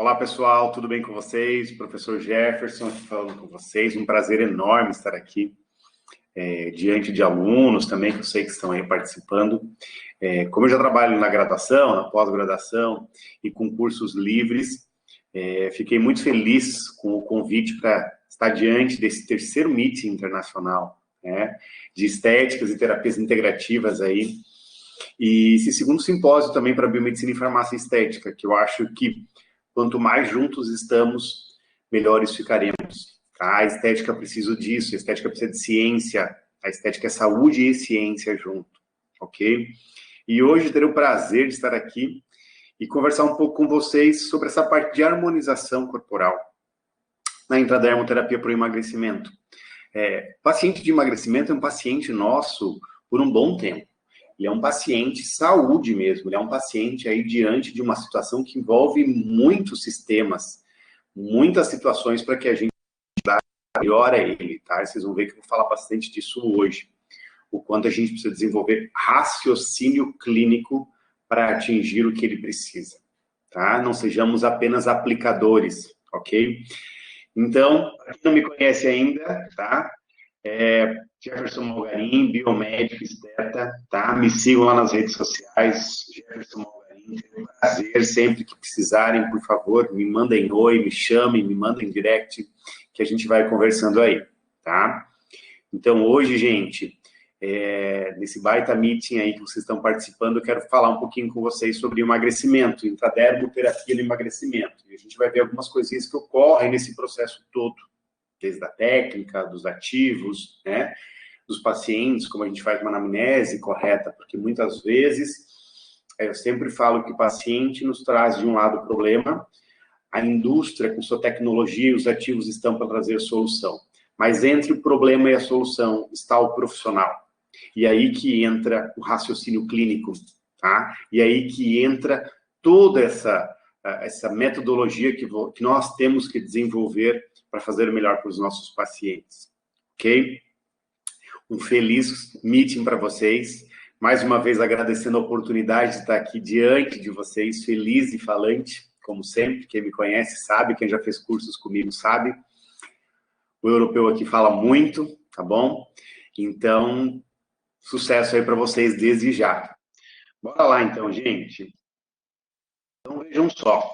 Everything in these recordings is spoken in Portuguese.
Olá, pessoal, tudo bem com vocês? Professor Jefferson aqui falando com vocês. Um prazer enorme estar aqui diante de alunos também, que eu sei que estão aí participando. Como eu já trabalho na graduação, na pós-graduação e com cursos livres, fiquei muito feliz com o convite para estar diante desse terceiro meeting internacional, né, de estéticas e terapias integrativas aí. E esse segundo simpósio também para biomedicina e farmácia estética, que eu acho que quanto mais juntos estamos, melhores ficaremos. Tá? A estética precisa disso, a estética precisa de ciência, a estética é saúde e ciência junto, ok? E hoje terei o prazer de estar aqui e conversar um pouco com vocês sobre essa parte de harmonização corporal na intradermoterapia para o emagrecimento. Paciente de emagrecimento é um paciente nosso por um bom tempo. Ele é um paciente saúde mesmo, ele é um paciente aí diante de uma situação que envolve muitos sistemas, muitas situações para que a gente dê melhor a ele, tá? Vocês vão ver que eu vou falar bastante disso hoje. O quanto a gente precisa desenvolver raciocínio clínico para atingir o que ele precisa, tá? Não sejamos apenas aplicadores, ok? Então, para quem não me conhece ainda, tá? Jefferson Malgarim, biomédico, esteta, tá? Me sigam lá nas redes sociais, Jefferson Malgarim, é um prazer, sempre que precisarem, por favor, me mandem oi, me chamem, me mandem direct, que a gente vai conversando aí, tá? Então, hoje, gente, nesse baita meeting aí que vocês estão participando, eu quero falar um pouquinho com vocês sobre emagrecimento, intradermoterapia no emagrecimento, e a gente vai ver algumas coisinhas que ocorrem nesse processo todo, desde a técnica, dos ativos, né, dos pacientes, como a gente faz uma anamnese correta, porque muitas vezes, eu sempre falo que o paciente nos traz de um lado o problema, a indústria com sua tecnologia e os ativos estão para trazer solução. Mas entre o problema e a solução está o profissional. E aí que entra o raciocínio clínico, tá? E aí que entra toda essa metodologia que nós temos que desenvolver para fazer o melhor para os nossos pacientes, ok? Um feliz meeting para vocês. Mais uma vez, agradecendo a oportunidade de estar aqui diante de vocês, feliz e falante, como sempre. Quem me conhece sabe, quem já fez cursos comigo sabe. O europeu aqui fala muito, tá bom? Então, sucesso aí para vocês desde já. Bora lá, então, gente. Então, vejam só.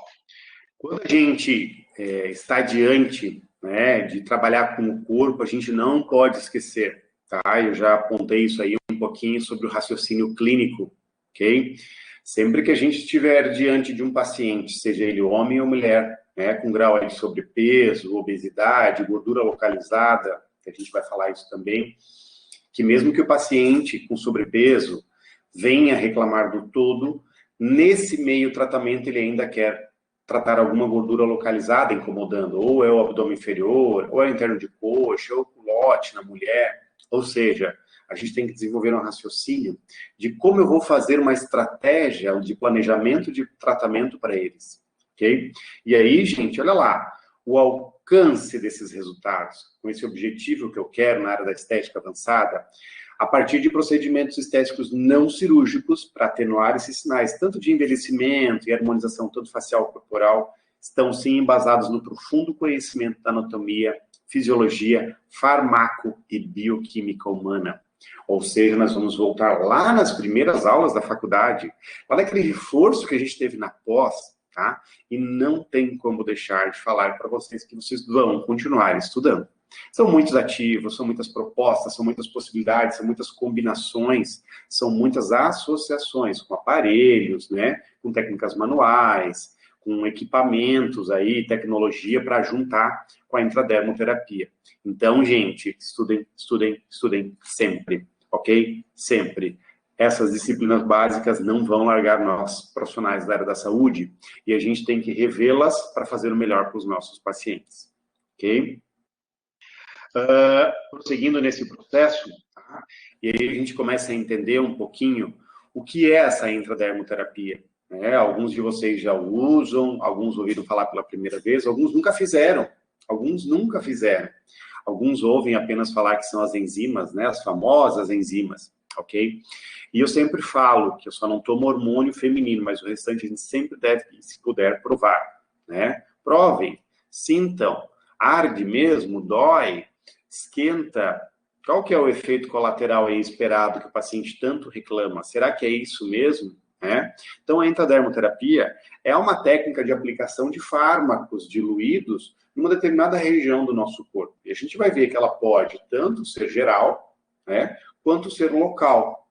Quando a gente está diante, né, de trabalhar com o corpo, a gente não pode esquecer, tá? Eu já apontei isso aí um pouquinho sobre o raciocínio clínico, ok? Sempre que a gente estiver diante de um paciente, seja ele homem ou mulher, né, com grau aí de sobrepeso, obesidade, gordura localizada, que a gente vai falar isso também, que mesmo que o paciente com sobrepeso venha reclamar do todo, nesse meio tratamento ele ainda quer tratar alguma gordura localizada incomodando, ou é o abdômen inferior, ou é o interno de coxa, ou o culote na mulher. Ou seja, a gente tem que desenvolver um raciocínio de como eu vou fazer uma estratégia de planejamento de tratamento para eles, ok? E aí, gente, olha lá, o alcance desses resultados, com esse objetivo que eu quero na área da estética avançada, a partir de procedimentos estéticos não cirúrgicos para atenuar esses sinais, tanto de envelhecimento e harmonização tanto facial corporal, estão sim embasados no profundo conhecimento da anatomia, fisiologia, farmaco e bioquímica humana. Ou seja, nós vamos voltar lá nas primeiras aulas da faculdade, lá naquele reforço que a gente teve na pós, tá? E não tem como deixar de falar para vocês que vocês vão continuar estudando. São muitos ativos, são muitas propostas, são muitas possibilidades, são muitas combinações, são muitas associações com aparelhos, né, com técnicas manuais, com equipamentos aí, tecnologia para juntar com a intradermoterapia. Então, gente, estudem, estudem, estudem sempre, ok? Sempre. Essas disciplinas básicas não vão largar nós, profissionais da área da saúde, e a gente tem que revê-las para fazer o melhor para os nossos pacientes, ok? Prosseguindo nesse processo, tá? E aí a gente começa a entender um pouquinho o que é essa intradermoterapia. Né? Alguns de vocês já usam, alguns ouviram falar pela primeira vez, alguns nunca fizeram, alguns ouvem apenas falar que são as enzimas, né? As famosas enzimas, ok? E eu sempre falo que eu só não tomo hormônio feminino, mas o restante a gente sempre deve, se puder, provar. né? Provem, sintam, arde mesmo, dói, esquenta. Qual que é o efeito colateral aí esperado que o paciente tanto reclama? Será que é isso mesmo? Né? Então, a intradermoterapia é uma técnica de aplicação de fármacos diluídos em uma determinada região do nosso corpo. E a gente vai ver que ela pode tanto ser geral, né, quanto ser local.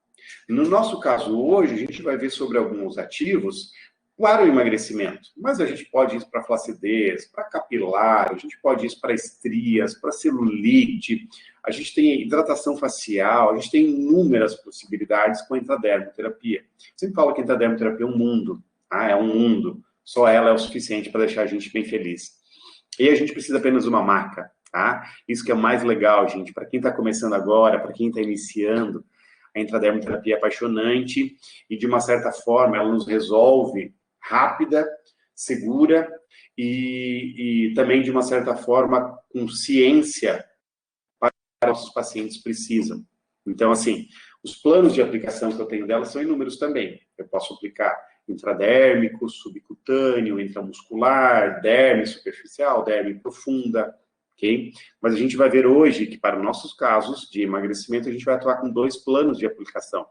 No nosso caso hoje, a gente vai ver sobre alguns ativos para o emagrecimento, mas a gente pode ir para flacidez, para capilar, a gente pode ir para estrias, para celulite, a gente tem hidratação facial, a gente tem inúmeras possibilidades com a intradermoterapia. Eu sempre falo que a intradermoterapia é um mundo, tá? É um mundo, só ela é o suficiente para deixar a gente bem feliz. E a gente precisa apenas de uma marca, tá? Isso que é o mais legal, gente, para quem está começando agora, para quem está iniciando, a intradermoterapia é apaixonante e, de uma certa forma, ela nos resolve rápida, segura e também, de uma certa forma, com ciência para os nossos pacientes precisam. Então, assim, os planos de aplicação que eu tenho dela são inúmeros também. Eu posso aplicar intradérmico, subcutâneo, intramuscular, derme superficial, derme profunda, ok? Mas a gente vai ver hoje que, para nossos casos de emagrecimento, a gente vai atuar com 2 planos de aplicação.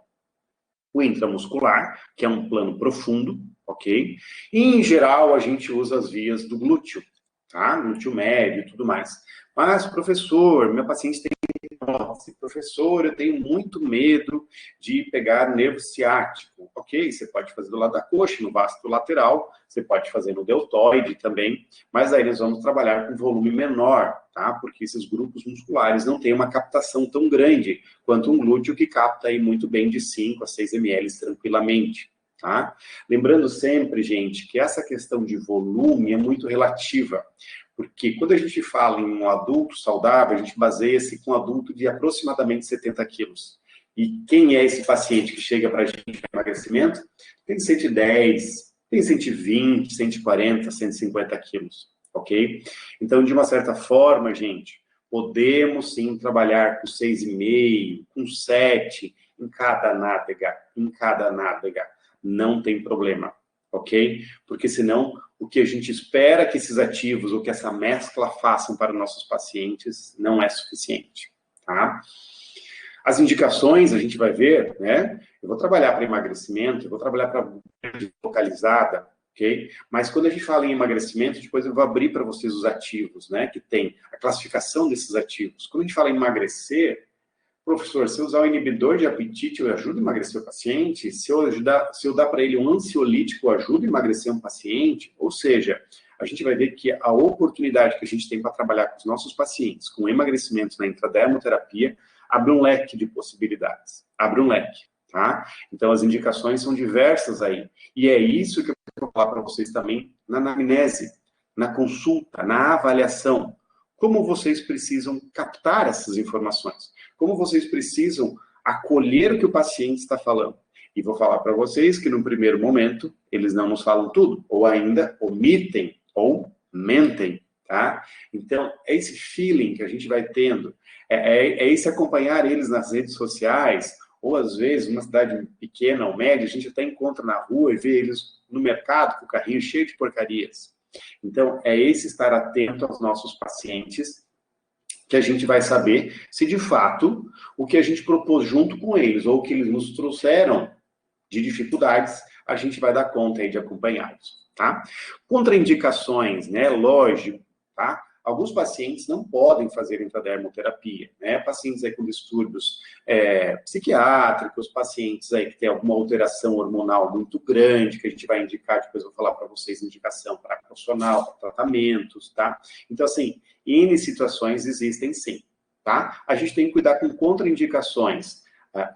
O intramuscular, que é um plano profundo, ok? E, em geral, a gente usa as vias do glúteo, tá? Glúteo médio e tudo mais. Mas, professor, meu paciente tem hipótese, professor, eu tenho muito medo de pegar nervo ciático. Ok, você pode fazer do lado da coxa, no vasto lateral, você pode fazer no deltoide também, mas aí nós vamos trabalhar com volume menor, tá? Porque esses grupos musculares não têm uma captação tão grande quanto um glúteo que capta aí muito bem de 5 a 6 ml tranquilamente, tá? Lembrando sempre, gente, que essa questão de volume é muito relativa. Porque quando a gente fala em um adulto saudável, a gente baseia-se com um adulto de aproximadamente 70 quilos. E quem é esse paciente que chega para a gente para emagrecimento? Tem 110, tem 120, 140, 150 quilos, ok? Então, de uma certa forma, gente, podemos sim trabalhar com 6,5, com 7 em cada nádega. Não tem problema, ok? Porque senão o que a gente espera que esses ativos ou que essa mescla façam para nossos pacientes não é suficiente, tá? As indicações a gente vai ver, né? Eu vou trabalhar para emagrecimento, eu vou trabalhar para localizada, ok? Mas quando a gente fala em emagrecimento, depois eu vou abrir para vocês os ativos, né? Que tem a classificação desses ativos. Quando a gente fala em emagrecer, professor, se eu usar o inibidor de apetite, eu ajudo a emagrecer o paciente? Se eu dar para ele um ansiolítico, eu ajudo a emagrecer um paciente? Ou seja, a gente vai ver que a oportunidade que a gente tem para trabalhar com os nossos pacientes, com emagrecimento na intradermoterapia, abre um leque de possibilidades. Abre um leque, tá? Então, as indicações são diversas aí. E é isso que eu vou falar para vocês também na anamnese, na consulta, na avaliação. Como vocês precisam captar essas informações? Como vocês precisam acolher o que o paciente está falando? E vou falar para vocês que, no primeiro momento, eles não nos falam tudo, ou ainda omitem, ou mentem, tá? Então, é esse feeling que a gente vai tendo, é esse acompanhar eles nas redes sociais, ou às vezes, numa cidade pequena ou média, a gente até encontra na rua e vê eles no mercado com o carrinho cheio de porcarias. Então, é esse estar atento aos nossos pacientes que a gente vai saber se, de fato, o que a gente propôs junto com eles ou o que eles nos trouxeram de dificuldades, a gente vai dar conta aí de acompanhá-los, tá? Contraindicações, né? Lógico, tá? Alguns pacientes não podem fazer intradermoterapia, né? Pacientes aí com distúrbios psiquiátricos, pacientes aí que têm alguma alteração hormonal muito grande, que a gente vai indicar, depois eu vou falar para vocês, indicação para profissional, para tratamentos, tá? Então, assim, N situações existem sim, tá? A gente tem que cuidar com contraindicações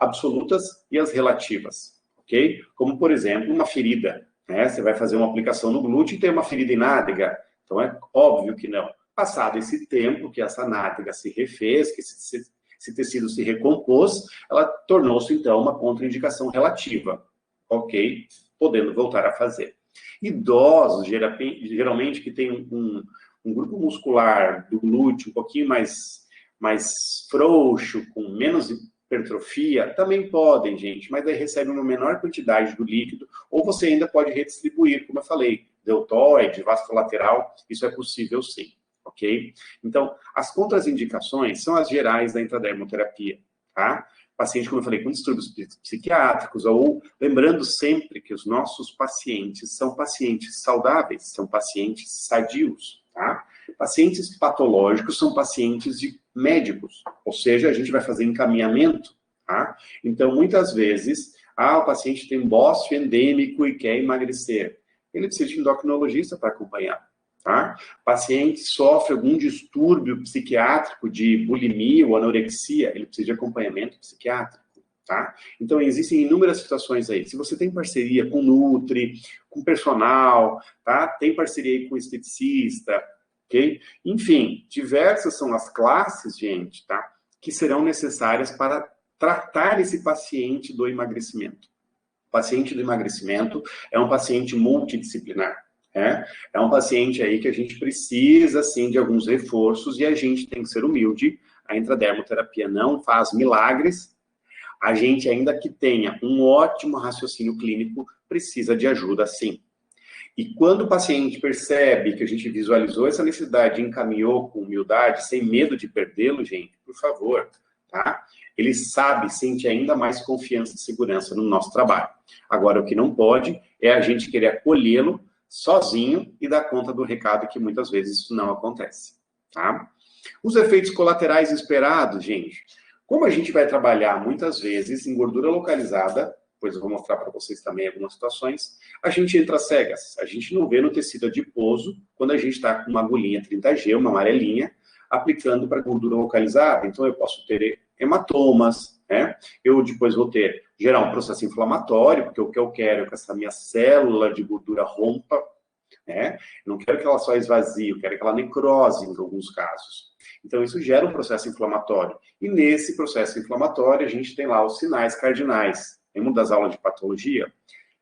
absolutas e as relativas, ok? Como, por exemplo, uma ferida, né? Você vai fazer uma aplicação no glúteo e tem uma ferida em nádega, então é óbvio que não. Passado esse tempo que essa nádega se refez, que esse tecido se recompôs, ela tornou-se, então, uma contraindicação relativa, ok? Podendo voltar a fazer. Idosos, geralmente, que têm um grupo muscular do glúteo um pouquinho mais frouxo, com menos hipertrofia, também podem, gente, mas aí recebe uma menor quantidade do líquido, ou você ainda pode redistribuir, como eu falei, deltoide, vasculateral, isso é possível sim, ok? Então, as contraindicações são as gerais da intradermoterapia, tá? Paciente, como eu falei, com distúrbios psiquiátricos, ou lembrando sempre que os nossos pacientes são pacientes saudáveis, são pacientes sadios, tá? Pacientes patológicos são pacientes de médicos, ou seja, a gente vai fazer encaminhamento, tá? Então, muitas vezes, o paciente tem bócio endêmico e quer emagrecer. Ele precisa de endocrinologista para acompanhar, tá? Paciente sofre algum distúrbio psiquiátrico de bulimia ou anorexia, ele precisa de acompanhamento psiquiátrico, tá? Então, existem inúmeras situações aí. Se você tem parceria com Nutri, com personal, tá? Tem parceria aí com esteticista, ok? Enfim, diversas são as classes, gente, tá? Que serão necessárias para tratar esse paciente do emagrecimento. O paciente do emagrecimento é um paciente multidisciplinar. É um paciente aí que a gente precisa, sim, de alguns reforços e a gente tem que ser humilde. A intradermoterapia não faz milagres. A gente, ainda que tenha um ótimo raciocínio clínico, precisa de ajuda, sim. E quando o paciente percebe que a gente visualizou essa necessidade e encaminhou com humildade, sem medo de perdê-lo, gente, por favor, tá? Ele sabe, sente ainda mais confiança e segurança no nosso trabalho. Agora, o que não pode é a gente querer acolhê-lo sozinho e dar conta do recado, que muitas vezes isso não acontece, tá? Os efeitos colaterais esperados, gente, como a gente vai trabalhar muitas vezes em gordura localizada, pois eu vou mostrar para vocês também algumas situações, a gente entra cegas, a gente não vê no tecido adiposo quando a gente está com uma agulhinha 30G, uma amarelinha, aplicando para gordura localizada. Então eu posso ter hematomas, né? Eu depois vou gerar um processo inflamatório, porque o que eu quero é que essa minha célula de gordura rompa, né? Eu não quero que ela só esvazie, eu quero que ela necrose em alguns casos. Então isso gera um processo inflamatório. E nesse processo inflamatório a gente tem lá os sinais cardinais. Em uma das aulas de patologia,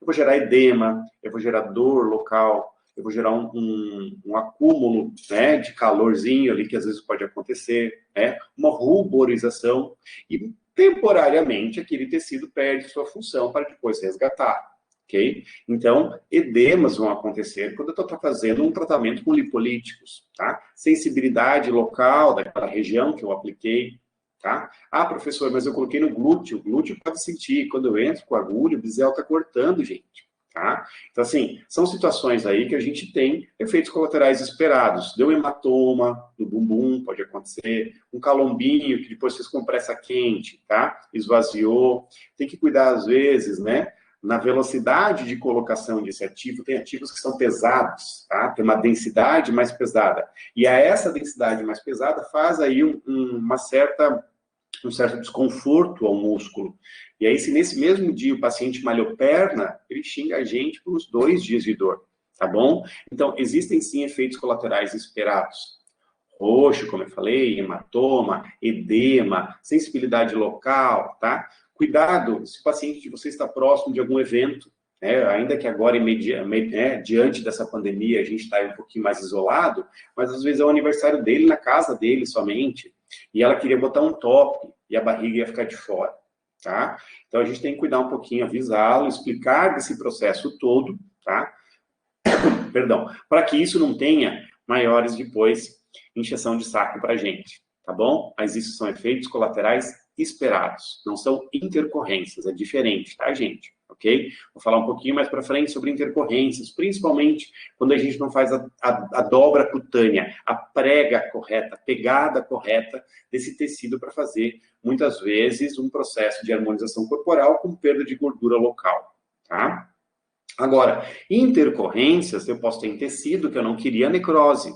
eu vou gerar edema, eu vou gerar dor local, eu vou gerar um acúmulo, né, de calorzinho ali, que às vezes pode acontecer, né, uma ruborização, e temporariamente aquele tecido perde sua função para depois resgatar, ok? Então, edemas vão acontecer quando eu estou fazendo um tratamento com lipolíticos, tá? Sensibilidade local daquela região que eu apliquei, tá? Professor, mas eu coloquei no glúteo. O glúteo pode sentir. Quando eu entro com a agulha, o bisel está cortando, gente. Tá? Então, assim, são situações aí que a gente tem efeitos colaterais esperados. Deu hematoma no bumbum, pode acontecer. Um calombinho que depois fez compressa quente, tá? Esvaziou. Tem que cuidar, às vezes, né? Na velocidade de colocação desse ativo, tem ativos que são pesados, tá? Tem uma densidade mais pesada. E essa densidade mais pesada faz aí um certo desconforto ao músculo. E aí, se nesse mesmo dia o paciente malhou perna, ele xinga a gente por uns 2 dias de dor, tá bom? Então, existem sim efeitos colaterais esperados. Roxo, como eu falei, hematoma, edema, sensibilidade local, tá? Cuidado se o paciente de você está próximo de algum evento, né? Ainda que agora, diante dessa pandemia, a gente está um pouquinho mais isolado, mas às vezes é o aniversário dele na casa dele somente, e ela queria botar um top, e a barriga ia ficar de fora, tá? Então a gente tem que cuidar um pouquinho, avisá-lo, explicar desse processo todo, tá? Perdão, para que isso não tenha maiores depois injeção de saco para a gente, tá bom? Mas isso são efeitos colaterais esperados, não são intercorrências, é diferente, tá, gente? Ok? Vou falar um pouquinho mais para frente sobre intercorrências, principalmente quando a gente não faz a dobra cutânea, a prega correta, a pegada correta desse tecido para fazer, muitas vezes, um processo de harmonização corporal com perda de gordura local, tá? Agora, intercorrências, eu posso ter em tecido que eu não queria necrose,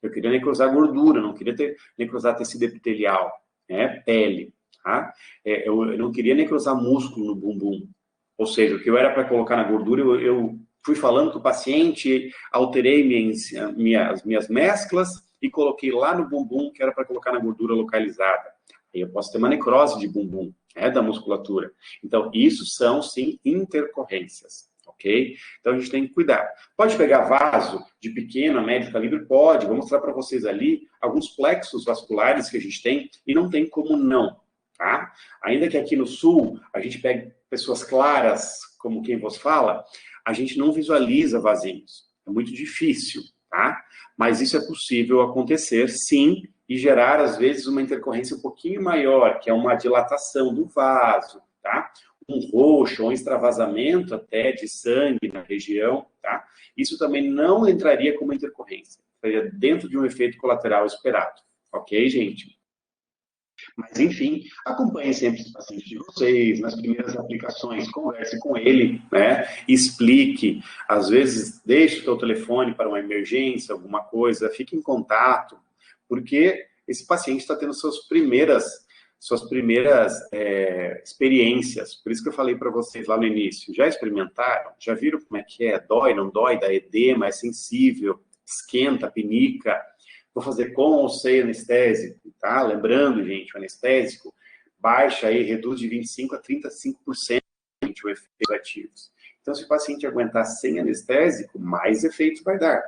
eu queria necrosar gordura, não queria necrosar tecido epitelial, né, pele, tá? Eu não queria necrosar músculo no bumbum. Ou seja, o que eu era para colocar na gordura, eu fui falando com o paciente, alterei minhas mesclas e coloquei lá no bumbum, que era para colocar na gordura localizada. Aí eu posso ter uma necrose de bumbum, né, da musculatura. Então, isso são, sim, intercorrências. Ok? Então a gente tem que cuidar. Pode pegar vaso de pequeno a médio calibre? Pode. Vou mostrar para vocês ali alguns plexos vasculares que a gente tem e não tem como não, tá? Ainda que aqui no sul a gente pegue pessoas claras, como quem vos fala, a gente não visualiza vasinhos. É muito difícil, tá? Mas isso é possível acontecer, sim, e gerar, às vezes, uma intercorrência um pouquinho maior, que é uma dilatação do vaso, tá? Um roxo ou um extravasamento até de sangue na região, tá? Isso também não entraria como intercorrência, estaria dentro de um efeito colateral esperado, ok, gente? Mas, enfim, acompanhe sempre esse paciente de vocês, nas primeiras aplicações, converse com ele, né? Explique, às vezes, deixe o seu telefone para uma emergência, alguma coisa, fique em contato, porque esse paciente está tendo suas primeiras experiências. Por isso que eu falei para vocês lá no início. Já experimentaram? Já viram como é que é? Dói, não dói? Dá edema, é sensível, esquenta, pinica. Vou fazer com ou sem anestésico, tá? Lembrando, gente, o anestésico baixa aí, reduz de 25% a 35% o efeitos ativos. Então, se o paciente aguentar sem anestésico, mais efeitos vai dar.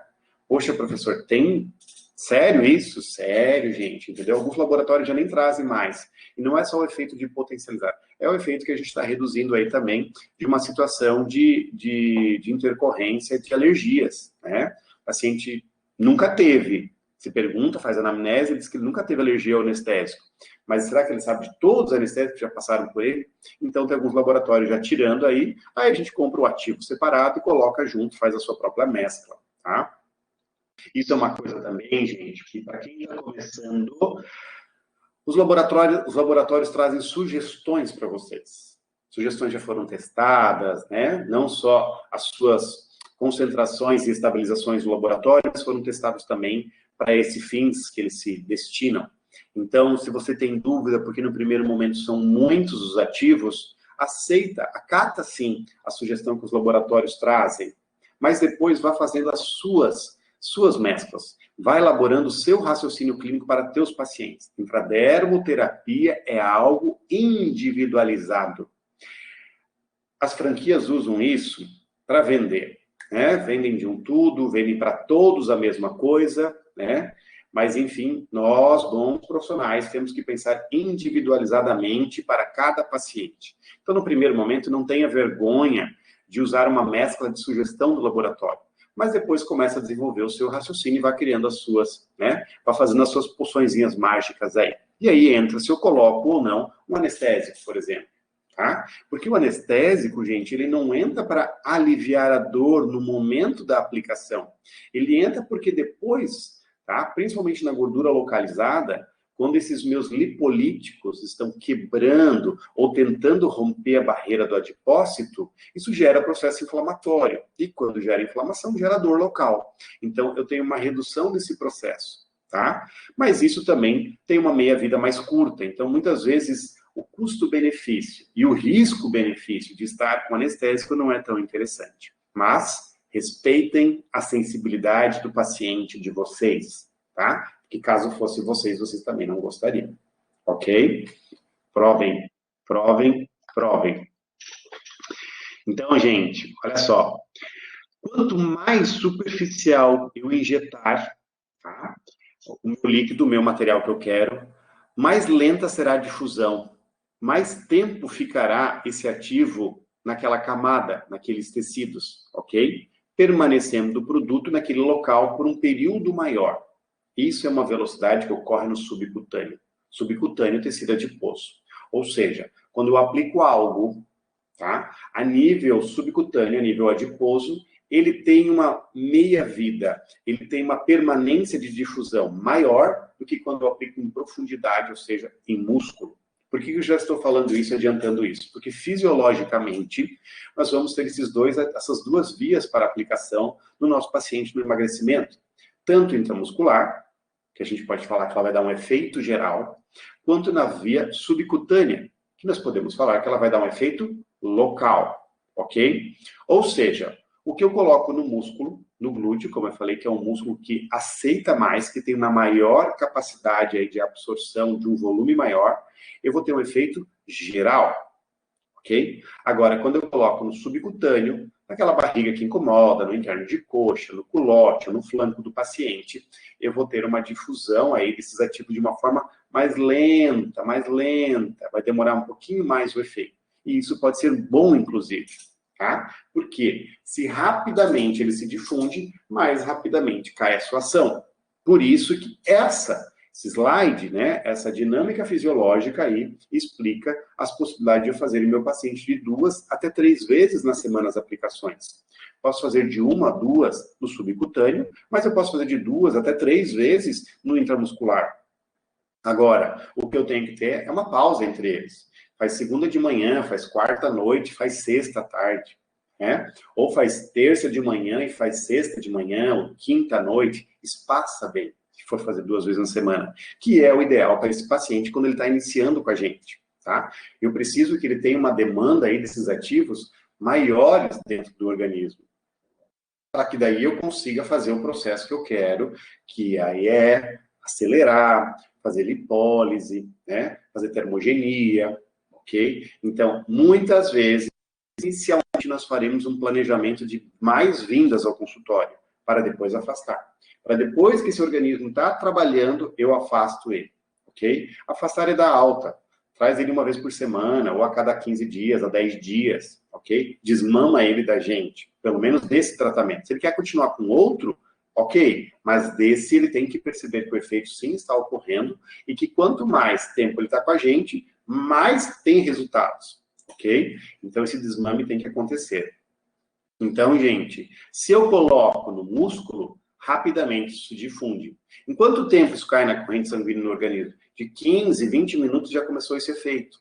Poxa, professor, tem... Sério isso? Sério, gente, entendeu? Alguns laboratórios já nem trazem mais. E não é só o efeito de potencializar, é o efeito que a gente está reduzindo aí também de uma situação de intercorrência de alergias, né? O paciente nunca teve, se pergunta, faz anamnese, diz que ele nunca teve alergia ao anestésico. Mas será que ele sabe de todos os anestésicos que já passaram por ele? Então, tem alguns laboratórios já tirando aí a gente compra o ativo separado e coloca junto, faz a sua própria mescla, tá? Isso é uma coisa também, gente, que para quem está começando, os laboratórios trazem sugestões para vocês. Sugestões já foram testadas, né? Não só as suas concentrações e estabilizações do laboratório, mas foram testados também para esses fins que eles se destinam. Então, se você tem dúvida, porque no primeiro momento são muitos os ativos, acata sim a sugestão que os laboratórios trazem, mas depois vá fazendo as suas mesclas. Vai elaborando o seu raciocínio clínico para teus pacientes. Intradermoterapia é algo individualizado. As franquias usam isso para vender, né? Vendem de um tudo, vendem para todos a mesma coisa, né? Mas, enfim, nós, bons profissionais, temos que pensar individualizadamente para cada paciente. Então, no primeiro momento, não tenha vergonha de usar uma mescla de sugestão do laboratório, mas depois começa a desenvolver o seu raciocínio e vai criando as suas, né? Vai fazendo as suas poçõezinhas mágicas aí. E aí entra se eu coloco ou não um anestésico, por exemplo, tá? Porque o anestésico, gente, ele não entra para aliviar a dor no momento da aplicação. Ele entra porque depois, tá? Principalmente na gordura localizada, quando esses meus lipolíticos estão quebrando ou tentando romper a barreira do adipócito, isso gera processo inflamatório. E quando gera inflamação, gera dor local. Então, eu tenho uma redução desse processo, tá? Mas isso também tem uma meia-vida mais curta. Então, muitas vezes, o custo-benefício e o risco-benefício de estar com anestésico não é tão interessante. Mas respeitem a sensibilidade do paciente de vocês, tá? Que caso fosse vocês, vocês também não gostariam. Ok? Provem, provem, provem. Então, gente, olha só. Quanto mais superficial eu injetar, tá? O meu líquido, o meu material que eu quero, mais lenta será a difusão, mais tempo ficará esse ativo naquela camada, naqueles tecidos, ok? Permanecendo o produto naquele local por um período maior. Isso é uma velocidade que ocorre no subcutâneo. Subcutâneo, tecido adiposo. Ou seja, quando eu aplico algo, tá? A nível subcutâneo, a nível adiposo, ele tem uma meia-vida, ele tem uma permanência de difusão maior do que quando eu aplico em profundidade, ou seja, em músculo. Por que eu já estou falando isso, adiantando isso? Porque fisiologicamente nós vamos ter essas duas vias para aplicação no nosso paciente no emagrecimento. Tanto intramuscular, que a gente pode falar que ela vai dar um efeito geral, quanto na via subcutânea, que nós podemos falar que ela vai dar um efeito local, ok? Ou seja, o que eu coloco no músculo, no glúteo, como eu falei, que é um músculo que aceita mais, que tem uma maior capacidade aí de absorção de um volume maior, eu vou ter um efeito geral, ok? Agora, quando eu coloco no subcutâneo, naquela barriga que incomoda, no interno de coxa, no culote, no flanco do paciente, eu vou ter uma difusão aí desses ativos de uma forma mais lenta, vai demorar um pouquinho mais o efeito. E isso pode ser bom, inclusive, tá? Porque se rapidamente ele se difunde, mais rapidamente cai a sua ação. Por isso que esse slide, né, essa dinâmica fisiológica aí, explica as possibilidades de eu fazer em meu paciente de 2 até 3 vezes na semana as aplicações. Posso fazer de 1 a 2 no subcutâneo, mas eu posso fazer de 2 até 3 vezes no intramuscular. Agora, o que eu tenho que ter é uma pausa entre eles. Faz segunda de manhã, faz quarta à noite, faz sexta à tarde, né? Ou faz terça de manhã e faz sexta de manhã, ou quinta à noite, espaça bem, se for fazer 2 vezes na semana, que é o ideal para esse paciente quando ele está iniciando com a gente, tá? Eu preciso que ele tenha uma demanda aí desses ativos maiores dentro do organismo, para que daí eu consiga fazer o processo que eu quero, que aí é acelerar, fazer lipólise, né? Fazer termogenia, ok? Então, muitas vezes, inicialmente, nós faremos um planejamento de mais vindas ao consultório, para depois afastar. Para depois que esse organismo está trabalhando, eu afasto ele, ok? Afastar é dar alta. Traz ele uma vez por semana, ou a cada 15 dias, a 10 dias, ok? Desmama ele da gente, pelo menos desse tratamento. Se ele quer continuar com outro, ok, mas desse ele tem que perceber que o efeito sim está ocorrendo e que quanto mais tempo ele está com a gente, mais tem resultados, ok? Então esse desmame tem que acontecer. Então, gente, se eu coloco no músculo, rapidamente isso difunde. Em quanto tempo isso cai na corrente sanguínea no organismo? De 15, 20 minutos já começou esse efeito.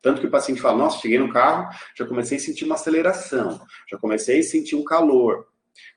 Tanto que o paciente fala, nossa, cheguei no carro, já comecei a sentir uma aceleração, já comecei a sentir um calor.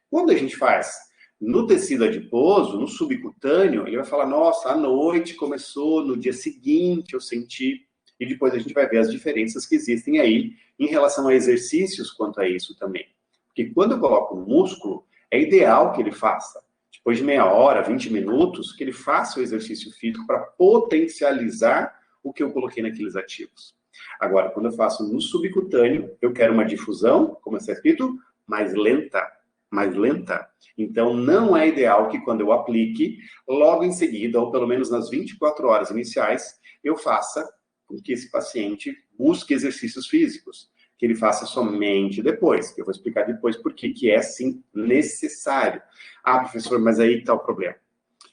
Quando a gente faz no tecido adiposo, no subcutâneo, ele vai falar, nossa, à noite começou, no dia seguinte eu senti, e depois a gente vai ver as diferenças que existem aí em relação a exercícios quanto a isso também. Porque quando eu coloco o músculo, é ideal que ele faça, depois de meia hora, 20 minutos, que ele faça o exercício físico para potencializar o que eu coloquei naqueles ativos. Agora, quando eu faço no subcutâneo, eu quero uma difusão, como está escrito, mais lenta. Mais lenta. Então, não é ideal que quando eu aplique, logo em seguida, ou pelo menos nas 24 horas iniciais, eu faça com que esse paciente busque exercícios físicos, que ele faça somente depois. Eu vou explicar depois por que é, sim, necessário. Ah, professor, mas aí está o problema.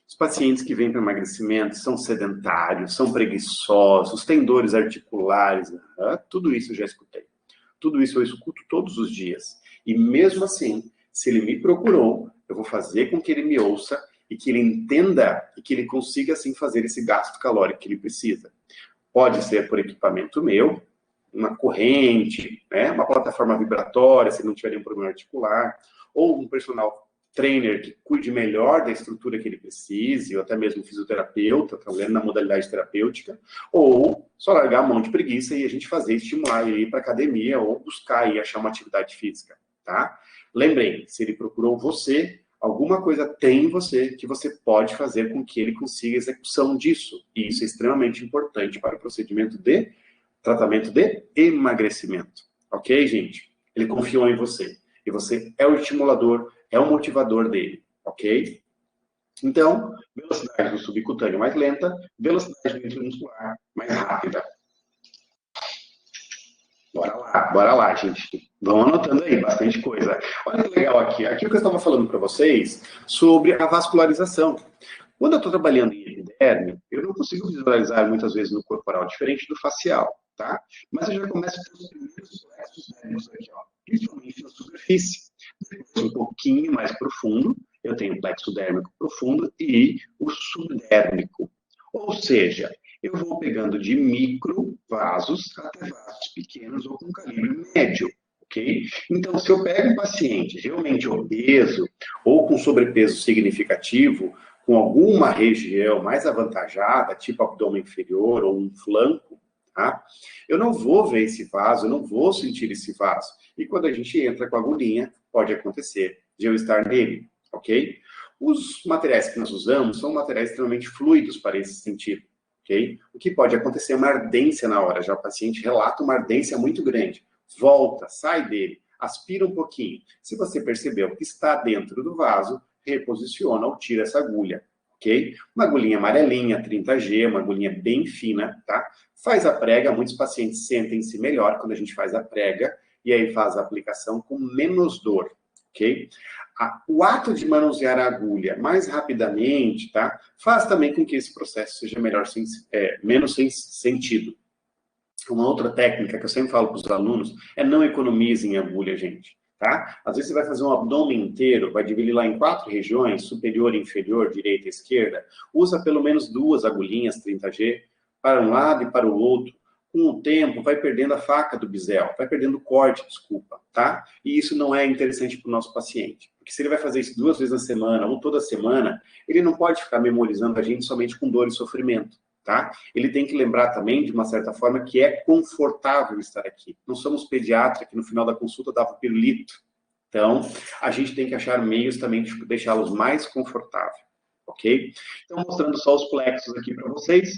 Os pacientes que vêm para emagrecimento são sedentários, são preguiçosos, têm dores articulares, tudo isso eu já escutei. Tudo isso eu escuto todos os dias. E mesmo assim, se ele me procurou, eu vou fazer com que ele me ouça e que ele entenda e que ele consiga, assim, fazer esse gasto calórico que ele precisa. Pode ser por equipamento meu, uma corrente, né, uma plataforma vibratória, se não tiver nenhum problema articular, ou um personal trainer que cuide melhor da estrutura que ele precise, ou até mesmo um fisioterapeuta, trabalhando na modalidade terapêutica, ou só largar a mão de preguiça e a gente fazer, estimular ele ir para academia ou buscar e achar uma atividade física, tá? Lembrem, se ele procurou você, alguma coisa tem em você que você pode fazer com que ele consiga a execução disso. E isso é extremamente importante para o procedimento de tratamento de emagrecimento. Ok, gente? Ele confiou em você. E você é o estimulador, é o motivador dele. Ok? Então, velocidade do subcutâneo mais lenta, velocidade do intramuscular mais rápida. Bora lá, gente. Vão anotando aí, bastante coisa. Olha que legal aqui. Aqui o que eu estava falando para vocês sobre a vascularização. Quando eu estou trabalhando em epiderme, eu não consigo visualizar muitas vezes no corporal, diferente do facial, tá? Mas eu já começo pelos primeiros plexos dérmicos aqui, ó, principalmente na superfície. Depois, um pouquinho mais profundo, eu tenho o plexo dérmico profundo e o subdérmico. Ou seja, eu vou pegando de microvasos até vasos pequenos ou com calibre médio, ok? Então, se eu pego um paciente realmente obeso ou com sobrepeso significativo, com alguma região mais avantajada, tipo abdômen inferior ou um flanco, tá? Eu não vou ver esse vaso, eu não vou sentir esse vaso. E quando a gente entra com a agulhinha, pode acontecer de eu estar nele, ok? Os materiais que nós usamos são materiais extremamente fluidos para esse sentido, ok? O que pode acontecer é uma ardência na hora, já o paciente relata uma ardência muito grande. Volta, sai dele, aspira um pouquinho. Se você percebeu que está dentro do vaso, reposiciona ou tira essa agulha, ok? Uma agulhinha amarelinha, 30G, uma agulhinha bem fina, tá? Faz a prega, muitos pacientes sentem-se melhor quando a gente faz a prega, e aí faz a aplicação com menos dor, ok? O ato de manusear a agulha mais rapidamente, tá? Faz também com que esse processo seja menos sentido. Uma outra técnica que eu sempre falo para os alunos é não economizem agulha, gente, tá? Às vezes você vai fazer um abdômen inteiro, vai dividir lá em 4 regiões, superior, inferior, direita e esquerda, usa pelo menos 2 agulhinhas 30G para um lado e para o outro. Com o tempo, vai perdendo a faca do bisel, vai perdendo o corte, desculpa, tá? E isso não é interessante para o nosso paciente, porque se ele vai fazer isso 2 vezes na semana ou toda semana, ele não pode ficar memorizando a gente somente com dor e sofrimento. Tá? Ele tem que lembrar também, de uma certa forma, que é confortável estar aqui. Não somos pediatra que no final da consulta dava pirulito. Então, a gente tem que achar meios também de deixá-los mais confortáveis, ok? Então, mostrando só os plexos aqui para vocês.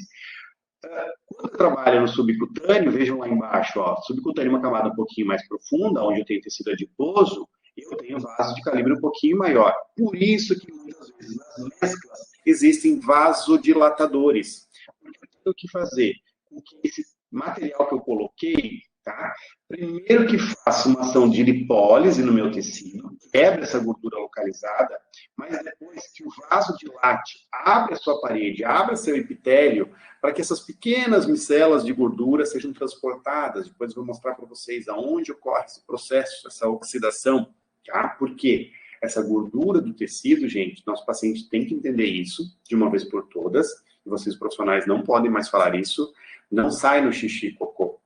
Quando eu trabalho no subcutâneo, vejam lá embaixo, ó, subcutâneo é uma camada um pouquinho mais profunda, onde eu tenho tecido adiposo, eu tenho vasos de calibre um pouquinho maior. Por isso que muitas vezes nas mesclas existem vasodilatadores. Porque eu tenho que fazer com que esse material que eu coloquei, tá? Primeiro que faça uma ação de lipólise no meu tecido, quebra essa gordura localizada, mas depois que o vaso dilate, abre a sua parede, abre seu epitélio, para que essas pequenas micelas de gordura sejam transportadas. Depois eu vou mostrar para vocês aonde ocorre esse processo, essa oxidação, tá? Por quê? Essa gordura do tecido, gente, nosso paciente tem que entender isso de uma vez por todas, e vocês profissionais não podem mais falar isso, não sai no xixi e cocô.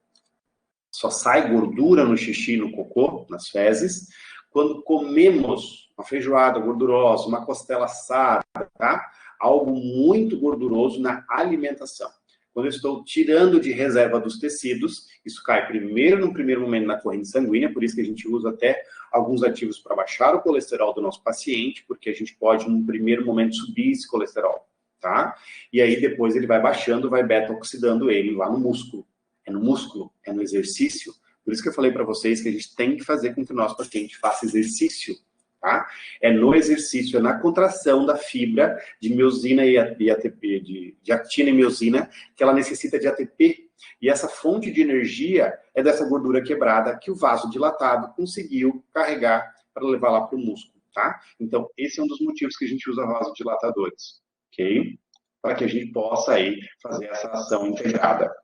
Só sai gordura no xixi e no cocô, nas fezes, quando comemos uma feijoada gordurosa, uma costela assada, tá? Algo muito gorduroso na alimentação. Quando eu estou tirando de reserva dos tecidos, isso cai primeiro, no primeiro momento, na corrente sanguínea, por isso que a gente usa até alguns ativos para baixar o colesterol do nosso paciente, porque a gente pode, num primeiro momento, subir esse colesterol, tá? E aí, depois, ele vai baixando, vai beta-oxidando ele lá no músculo. É no músculo, é no exercício. Por isso que eu falei para vocês que a gente tem que fazer com que o nosso paciente faça exercício, tá? É no exercício, é na contração da fibra de miosina e ATP, de actina e miosina, que ela necessita de ATP. E essa fonte de energia é dessa gordura quebrada que o vaso dilatado conseguiu carregar para levar lá para o músculo, tá? Então, esse é um dos motivos que a gente usa vasodilatadores, ok? Para que a gente possa aí fazer essa ação integrada.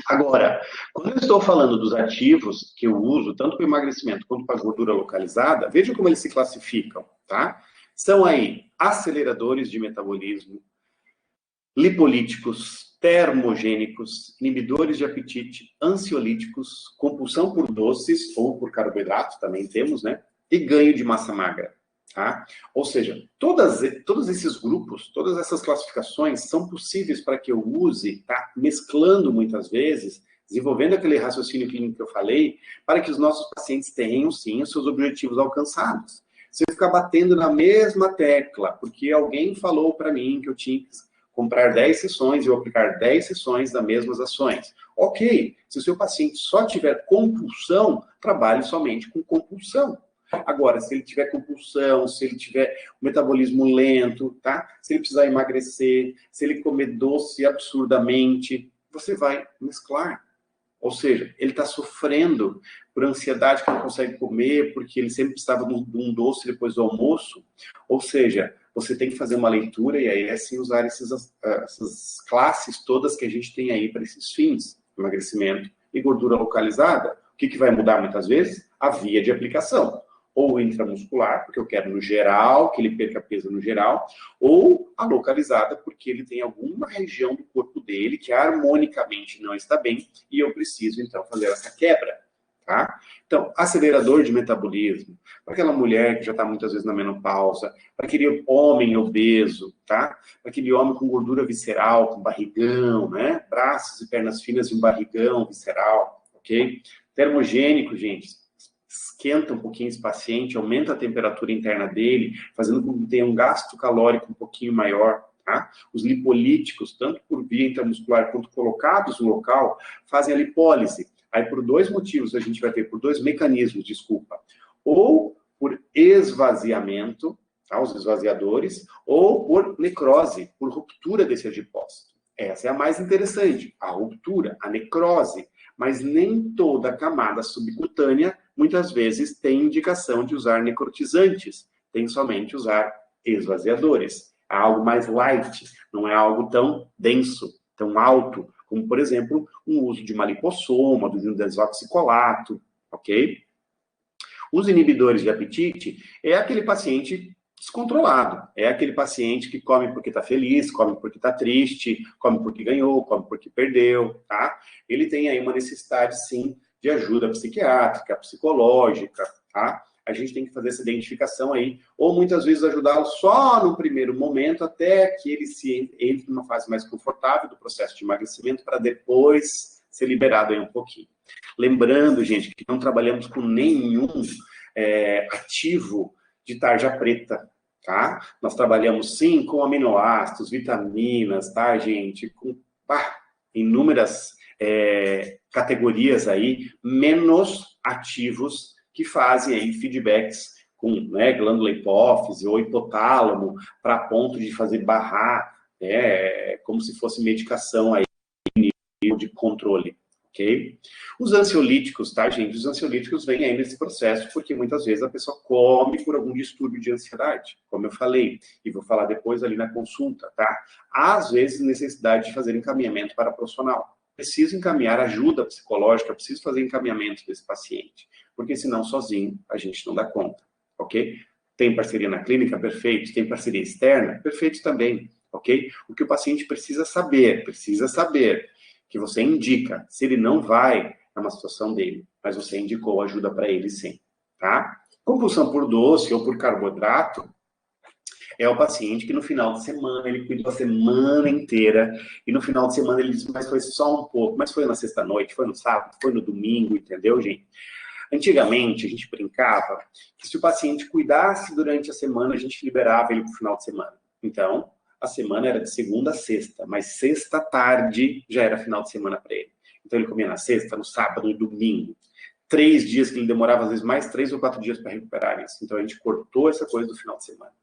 Agora, quando eu estou falando dos ativos que eu uso, tanto para o emagrecimento quanto para a gordura localizada, veja como eles se classificam, tá? São aí aceleradores de metabolismo, lipolíticos, termogênicos, inibidores de apetite, ansiolíticos, compulsão por doces ou por carboidratos, também temos, né? E ganho de massa magra. Tá? Ou seja, todos esses grupos, todas essas classificações são possíveis para que eu use, tá? Mesclando muitas vezes, desenvolvendo aquele raciocínio clínico que eu falei, para que os nossos pacientes tenham, sim, os seus objetivos alcançados. Se eu ficar batendo na mesma tecla, porque alguém falou para mim que eu tinha que comprar 10 sessões e eu aplicar 10 sessões das mesmas ações. Ok, se o seu paciente só tiver compulsão, trabalhe somente com compulsão. Agora, se ele tiver compulsão, se ele tiver um metabolismo lento, tá? Se ele precisar emagrecer, se ele comer doce absurdamente, você vai mesclar. Ou seja, ele está sofrendo por ansiedade que não consegue comer, porque ele sempre precisava de um doce depois do almoço. Ou seja, você tem que fazer uma leitura e aí assim usar essas classes todas que a gente tem aí para esses fins, emagrecimento e gordura localizada. O que vai mudar muitas vezes? A via de aplicação. Ou intramuscular, porque eu quero no geral, que ele perca peso no geral, ou a localizada, porque ele tem alguma região do corpo dele que harmonicamente não está bem, e eu preciso, então, fazer essa quebra, tá? Então, acelerador de metabolismo, para aquela mulher que já está muitas vezes na menopausa, para aquele homem obeso, tá? Para aquele homem com gordura visceral, com barrigão, né? Braços e pernas finas e um barrigão visceral, ok? Termogênico, gente, esquenta um pouquinho esse paciente, aumenta a temperatura interna dele, fazendo com que tenha um gasto calórico um pouquinho maior, tá? Os lipolíticos, tanto por via intramuscular quanto colocados no local, fazem a lipólise. Aí, por 2 motivos, a gente vai ter, por 2 mecanismos, desculpa. Ou por esvaziamento, tá? Os esvaziadores, ou por necrose, por ruptura desse adipócito. Essa é a mais interessante, a ruptura, a necrose. mas nem toda camada subcutânea, muitas vezes, tem indicação de usar necrotizantes, tem somente usar esvaziadores. É algo mais light, não é algo tão denso, tão alto, como, por exemplo, o uso de uma lipossoma, do desoxicolato, ok? Os inibidores de apetite é aquele paciente descontrolado, é aquele paciente que come porque está feliz, come porque está triste, come porque ganhou, come porque perdeu, tá? Ele tem aí uma necessidade, sim, de ajuda psiquiátrica, psicológica, tá? A gente tem que fazer essa identificação aí, ou muitas vezes ajudá-lo só no primeiro momento, até que ele se entre numa fase mais confortável do processo de emagrecimento, para depois ser liberado aí um pouquinho. Lembrando, gente, que não trabalhamos com nenhum ativo de tarja preta, tá? Nós trabalhamos, sim, com aminoácidos, vitaminas, tá, gente? Com inúmeras categorias aí, menos ativos que fazem aí feedbacks com, né, glândula hipófise ou hipotálamo, para ponto de fazer barrar, como se fosse medicação aí de controle, ok? Os ansiolíticos, tá, gente? Os ansiolíticos vêm aí nesse processo porque muitas vezes a pessoa come por algum distúrbio de ansiedade, como eu falei, e vou falar depois ali na consulta, tá? Às vezes, necessidade de fazer encaminhamento para profissional. Preciso encaminhar ajuda psicológica, preciso fazer encaminhamento desse paciente, porque senão sozinho a gente não dá conta, ok? Tem parceria na clínica? Perfeito. Tem parceria externa? Perfeito também, ok? O que o paciente precisa saber que você indica. Se ele não vai, é uma situação dele, mas você indicou ajuda para ele sim, tá? Compulsão por doce ou por carboidrato é o paciente que no final de semana, ele cuidou a semana inteira, e no final de semana ele diz, mas foi só um pouco, mas foi na sexta-noite, foi no sábado, foi no domingo, entendeu, gente? Antigamente, a gente brincava que se o paciente cuidasse durante a semana, a gente liberava ele para o final de semana. Então, a semana era de segunda a sexta, mas sexta tarde já era final de semana para ele. Então, ele comia na sexta, no sábado e domingo. 3 dias que ele demorava, às vezes, mais 3 ou 4 dias para recuperar isso. Então, a gente cortou essa coisa do final de semana.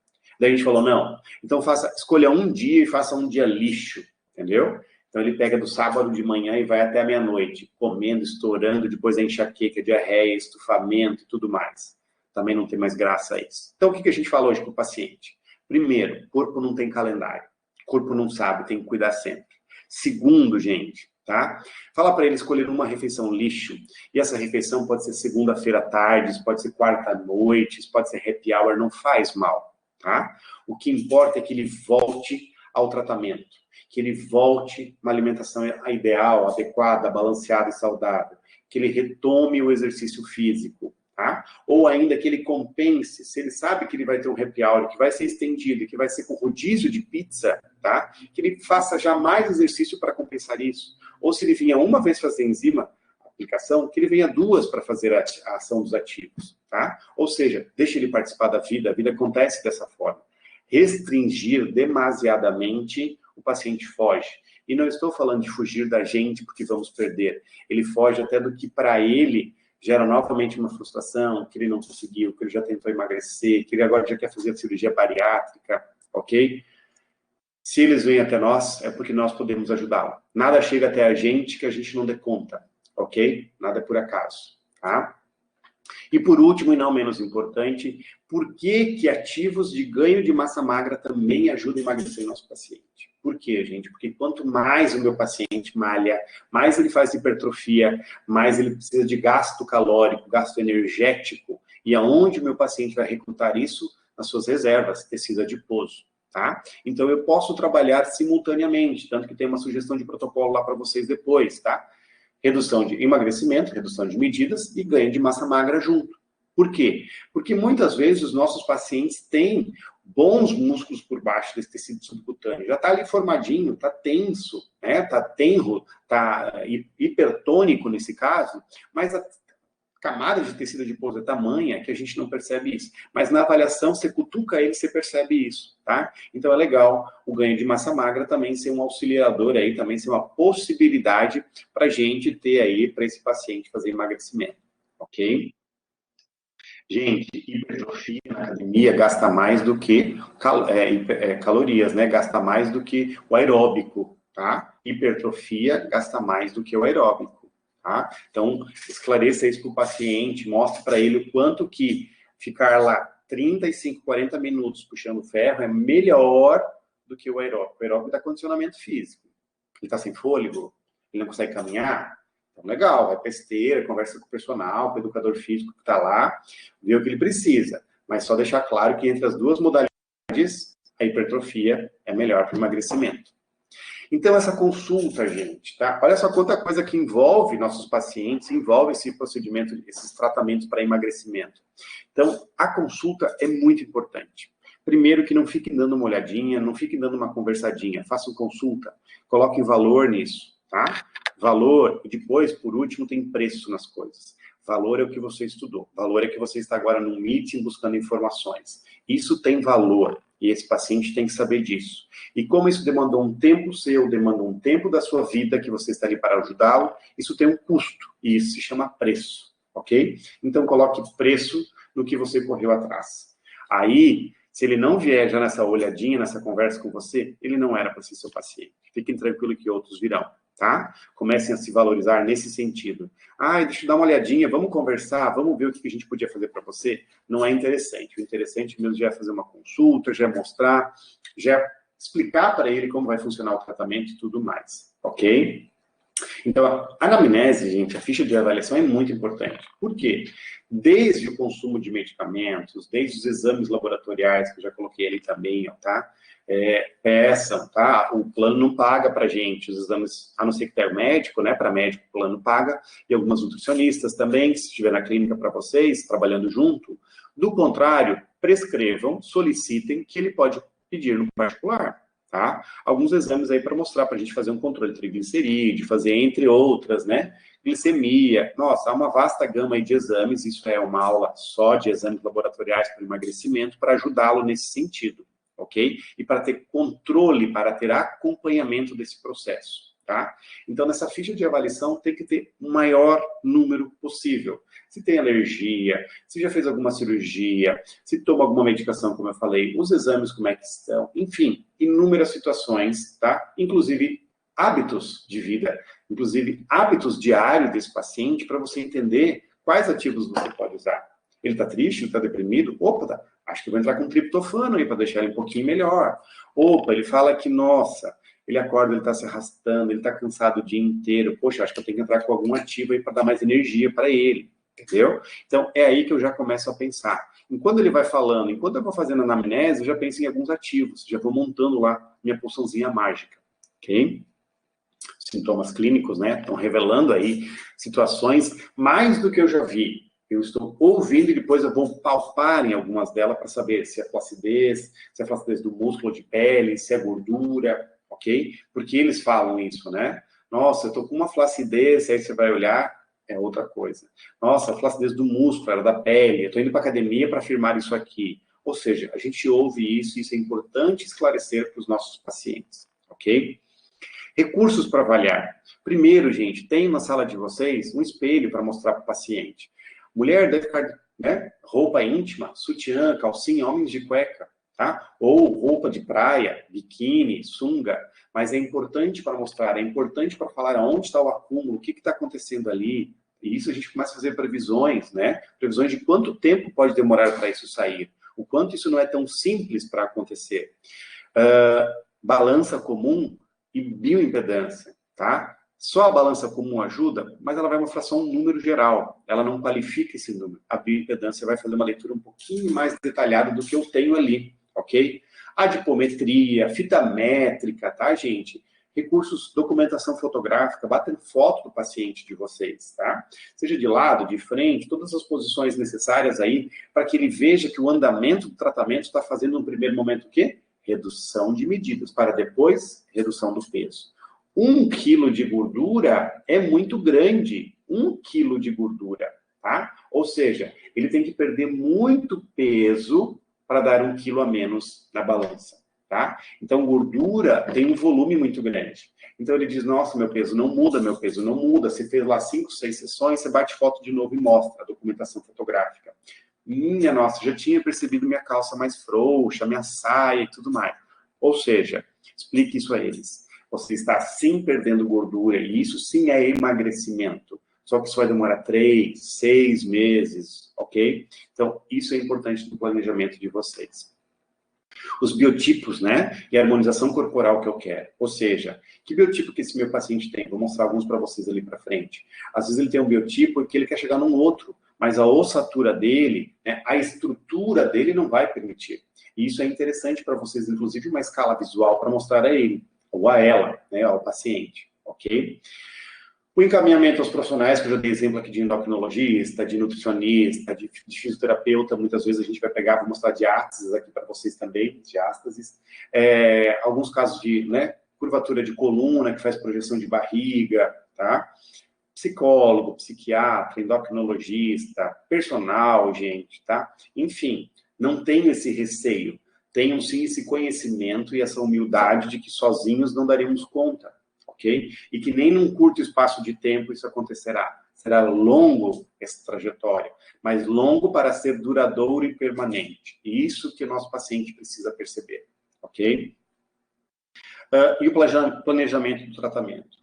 Daí a gente falou, não, então escolha um dia e faça um dia lixo, entendeu? Então, ele pega do sábado de manhã e vai até a meia-noite, comendo, estourando, depois a enxaqueca, diarreia, estufamento e tudo mais. Também não tem mais graça isso. Então, o que a gente fala hoje para o paciente? Primeiro, o corpo não tem calendário. O corpo não sabe, tem que cuidar sempre. Segundo, gente, tá? Fala para ele escolher uma refeição lixo. E essa refeição pode ser segunda-feira à tarde, pode ser quarta à noite, pode ser happy hour, não faz mal, tá? O que importa é que ele volte ao tratamento, que ele volte uma alimentação ideal, adequada, balanceada e saudável, que ele retome o exercício físico, tá? Ou ainda que ele compense, se ele sabe que ele vai ter um happy hour, que vai ser estendido, que vai ser com rodízio de pizza, tá? Que ele faça já mais exercício para compensar isso. Ou se ele vinha uma vez fazer enzima, aplicação, que ele venha 2 para fazer a ação dos ativos, tá? Ou seja, deixe ele participar da vida, a vida acontece dessa forma. Restringir demasiadamente, o paciente foge. E não estou falando de fugir da gente porque vamos perder. Ele foge até do que para ele gera novamente uma frustração, que ele não conseguiu, que ele já tentou emagrecer, que ele agora já quer fazer a cirurgia bariátrica, ok? Se eles vêm até nós, é porque nós podemos ajudá-lo. Nada chega até a gente que a gente não dê conta, ok? Nada é por acaso, tá? E por último, e não menos importante, por que ativos de ganho de massa magra também ajudam a emagrecer o nosso paciente? Por quê, gente? Porque quanto mais o meu paciente malha, mais ele faz hipertrofia, mais ele precisa de gasto calórico, gasto energético, e aonde o meu paciente vai recrutar isso? Nas suas reservas, tecido adiposo, tá? Então, eu posso trabalhar simultaneamente, tanto que tem uma sugestão de protocolo lá para vocês depois, tá? Redução de emagrecimento, redução de medidas e ganho de massa magra junto. Por quê? Porque muitas vezes os nossos pacientes têm bons músculos por baixo desse tecido subcutâneo. Já está ali formadinho, está tenso, né? Está tenro, está hipertônico nesse caso, mas a camada de tecido adiposo é tamanha que a gente não percebe isso. Mas na avaliação, você cutuca ele, você percebe isso, tá? Então é legal o ganho de massa magra também ser um auxiliador aí, também ser uma possibilidade para a gente ter aí, para esse paciente fazer emagrecimento, ok? Gente, hipertrofia na academia gasta mais do que calorias, né? Gasta mais do que o aeróbico, tá? Hipertrofia gasta mais do que o aeróbico. tá? Então, esclareça isso para o paciente, mostre para ele o quanto que ficar lá 35, 40 minutos puxando ferro é melhor do que o aeróbico. O aeróbico dá condicionamento físico. Ele está sem fôlego, ele não consegue caminhar. Então, legal, vai para esteira, conversa com o personal, com o educador físico que está lá, vê o que ele precisa. Mas só deixar claro que entre as duas modalidades, a hipertrofia é melhor para o emagrecimento. Então, essa consulta, gente, tá? Olha só quanta coisa que envolve nossos pacientes, envolve esse procedimento, esses tratamentos para emagrecimento. Então, a consulta é muito importante. Primeiro, que não fiquem dando uma olhadinha, não fiquem dando uma conversadinha, façam consulta, coloquem valor nisso, tá? Valor, e depois, por último, tem preço nas coisas. Valor é o que você estudou, valor é que você está agora num meeting buscando informações. Isso tem valor, e esse paciente tem que saber disso. E como isso demandou um tempo seu, demandou um tempo da sua vida, que você está ali para ajudá-lo, isso tem um custo, e isso se chama preço, ok? Então, coloque preço no que você correu atrás. Aí, se ele não vier já nessa olhadinha, nessa conversa com você, ele não era para ser seu paciente. Fiquem tranquilos que outros virão, tá? Comecem a se valorizar nesse sentido. Ah, deixa eu dar uma olhadinha, vamos conversar, vamos ver o que a gente podia fazer para você. Não é interessante. O interessante mesmo já é fazer uma consulta, já é mostrar, já é explicar para ele como vai funcionar o tratamento e tudo mais, ok? Então, a anamnese, gente, a ficha de avaliação é muito importante. Por quê? Desde o consumo de medicamentos, desde os exames laboratoriais, que eu já coloquei ali também, ó, tá? Peçam, tá? O plano não paga pra gente os exames, a não ser que tenha o médico, né? Para médico, o plano paga. E algumas nutricionistas também, se estiver na clínica para vocês, trabalhando junto. Do contrário, prescrevam, solicitem, que ele pode pedir no particular. Tá? Alguns exames aí para mostrar, para a gente fazer um controle de triglicerídeo, fazer entre outras, né? Glicemia. Nossa, há uma vasta gama aí de exames, isso é uma aula só de exames laboratoriais para emagrecimento, para ajudá-lo nesse sentido, ok? E para ter controle, para ter acompanhamento desse processo, tá? Então, nessa ficha de avaliação tem que ter o maior número possível. Se tem alergia, se já fez alguma cirurgia, se toma alguma medicação, como eu falei, os exames como é que estão, enfim, inúmeras situações, tá? Inclusive hábitos de vida, inclusive hábitos diários desse paciente, para você entender quais ativos você pode usar. Ele está triste, ele está deprimido? Opa, acho que vou entrar com triptofano aí para deixar ele um pouquinho melhor. Opa, ele fala que, nossa, ele acorda, ele está se arrastando, ele está cansado o dia inteiro. Poxa, acho que eu tenho que entrar com algum ativo aí para dar mais energia para ele. Entendeu? Então, é aí que eu já começo a pensar. Enquanto ele vai falando, enquanto eu vou fazendo a anamnese, eu já penso em alguns ativos, já vou montando lá minha poçãozinha mágica, ok? Sintomas clínicos, né? Estão revelando aí situações mais do que eu já vi. Eu estou ouvindo e depois eu vou palpar em algumas delas para saber se é flacidez do músculo de pele, se é gordura, ok? Porque eles falam isso, né? Nossa, eu estou com uma flacidez, aí você vai olhar, é outra coisa. Nossa, a flacidez do músculo, era da pele, eu estou indo para a academia para afirmar isso aqui. Ou seja, a gente ouve isso, e isso é importante esclarecer para os nossos pacientes, ok? Recursos para avaliar. Primeiro, gente, tem na sala de vocês um espelho para mostrar para o paciente. Mulher deve ficar, né, roupa íntima, sutiã, calcinha, homens de cueca, tá? Ou roupa de praia, biquíni, sunga. Mas é importante para mostrar, é importante para falar aonde está o acúmulo, o que está acontecendo ali. E isso a gente começa a fazer previsões, né? Previsões de quanto tempo pode demorar para isso sair. O quanto isso não é tão simples para acontecer. Balança comum e bioimpedância, tá? Só a balança comum ajuda, mas ela vai mostrar só um número geral. Ela não qualifica esse número. A bioimpedância vai fazer uma leitura um pouquinho mais detalhada do que eu tenho ali, ok? Adipometria, fita métrica, tá, gente? Recursos, documentação fotográfica, batem foto do paciente de vocês, tá? Seja de lado, de frente, todas as posições necessárias aí, para que ele veja que o andamento do tratamento está fazendo, no primeiro momento, o quê? Redução de medidas, para depois, redução do peso. 1 quilo de gordura é muito grande, 1 quilo de gordura, tá? Ou seja, ele tem que perder muito peso para dar 1 quilo a menos na balança, tá? Então, gordura tem um volume muito grande. Então, ele diz, nossa, meu peso não muda, meu peso não muda. Você fez lá 5, 6 sessões, você bate foto de novo e mostra a documentação fotográfica. Minha nossa, já tinha percebido minha calça mais frouxa, minha saia e tudo mais. Ou seja, explique isso a eles. Você está sim perdendo gordura, e isso sim é emagrecimento. só que isso vai demorar 3, 6 meses, ok? Então, isso é importante no planejamento de vocês. Os biotipos, né? E a harmonização corporal que eu quero. Ou seja, que biotipo que esse meu paciente tem? Vou mostrar alguns para vocês ali para frente. Às vezes ele tem um biotipo que ele quer chegar num outro, mas a ossatura dele, né, a estrutura dele não vai permitir. E isso é interessante para vocês, inclusive uma escala visual para mostrar a ele, ou a ela, né, ao paciente, ok? O encaminhamento aos profissionais, que eu já dei exemplo aqui de endocrinologista, de nutricionista, de fisioterapeuta, muitas vezes a gente vai pegar, vou mostrar diástases aqui para vocês também, diástases. Alguns casos de, né, curvatura de coluna, que faz projeção de barriga, tá? Psicólogo, psiquiatra, endocrinologista, personal, gente, tá? Enfim, não tenham esse receio. Tenham sim esse conhecimento e essa humildade de que sozinhos não daremos conta. Okay? E que nem num curto espaço de tempo isso acontecerá. Será longo essa trajetória, mas longo para ser duradouro e permanente. E isso que o nosso paciente precisa perceber, ok? E o planejamento do tratamento.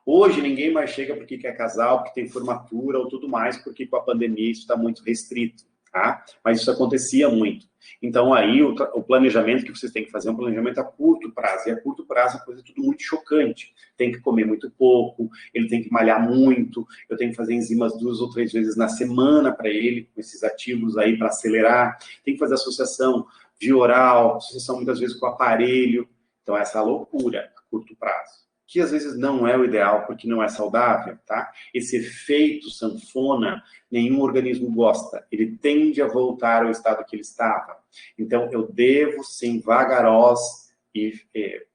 Hoje ninguém mais chega porque quer casar, porque tem formatura ou tudo mais, porque com a pandemia isso está muito restrito, tá? Mas isso acontecia muito. Então, aí, o planejamento que vocês têm que fazer é um planejamento a curto prazo. E a curto prazo é coisa tudo muito chocante. Tem que comer muito pouco, ele tem que malhar muito, eu tenho que fazer enzimas 2 ou 3 vezes na semana para ele, com esses ativos aí para acelerar. Tem que fazer associação via oral, associação muitas vezes com o aparelho. Então, essa é a loucura a curto prazo. Que às vezes não é o ideal, porque não é saudável, tá? Esse efeito sanfona, nenhum organismo gosta. Ele tende a voltar ao estado que ele estava. Então, eu devo, sim, vagaroz e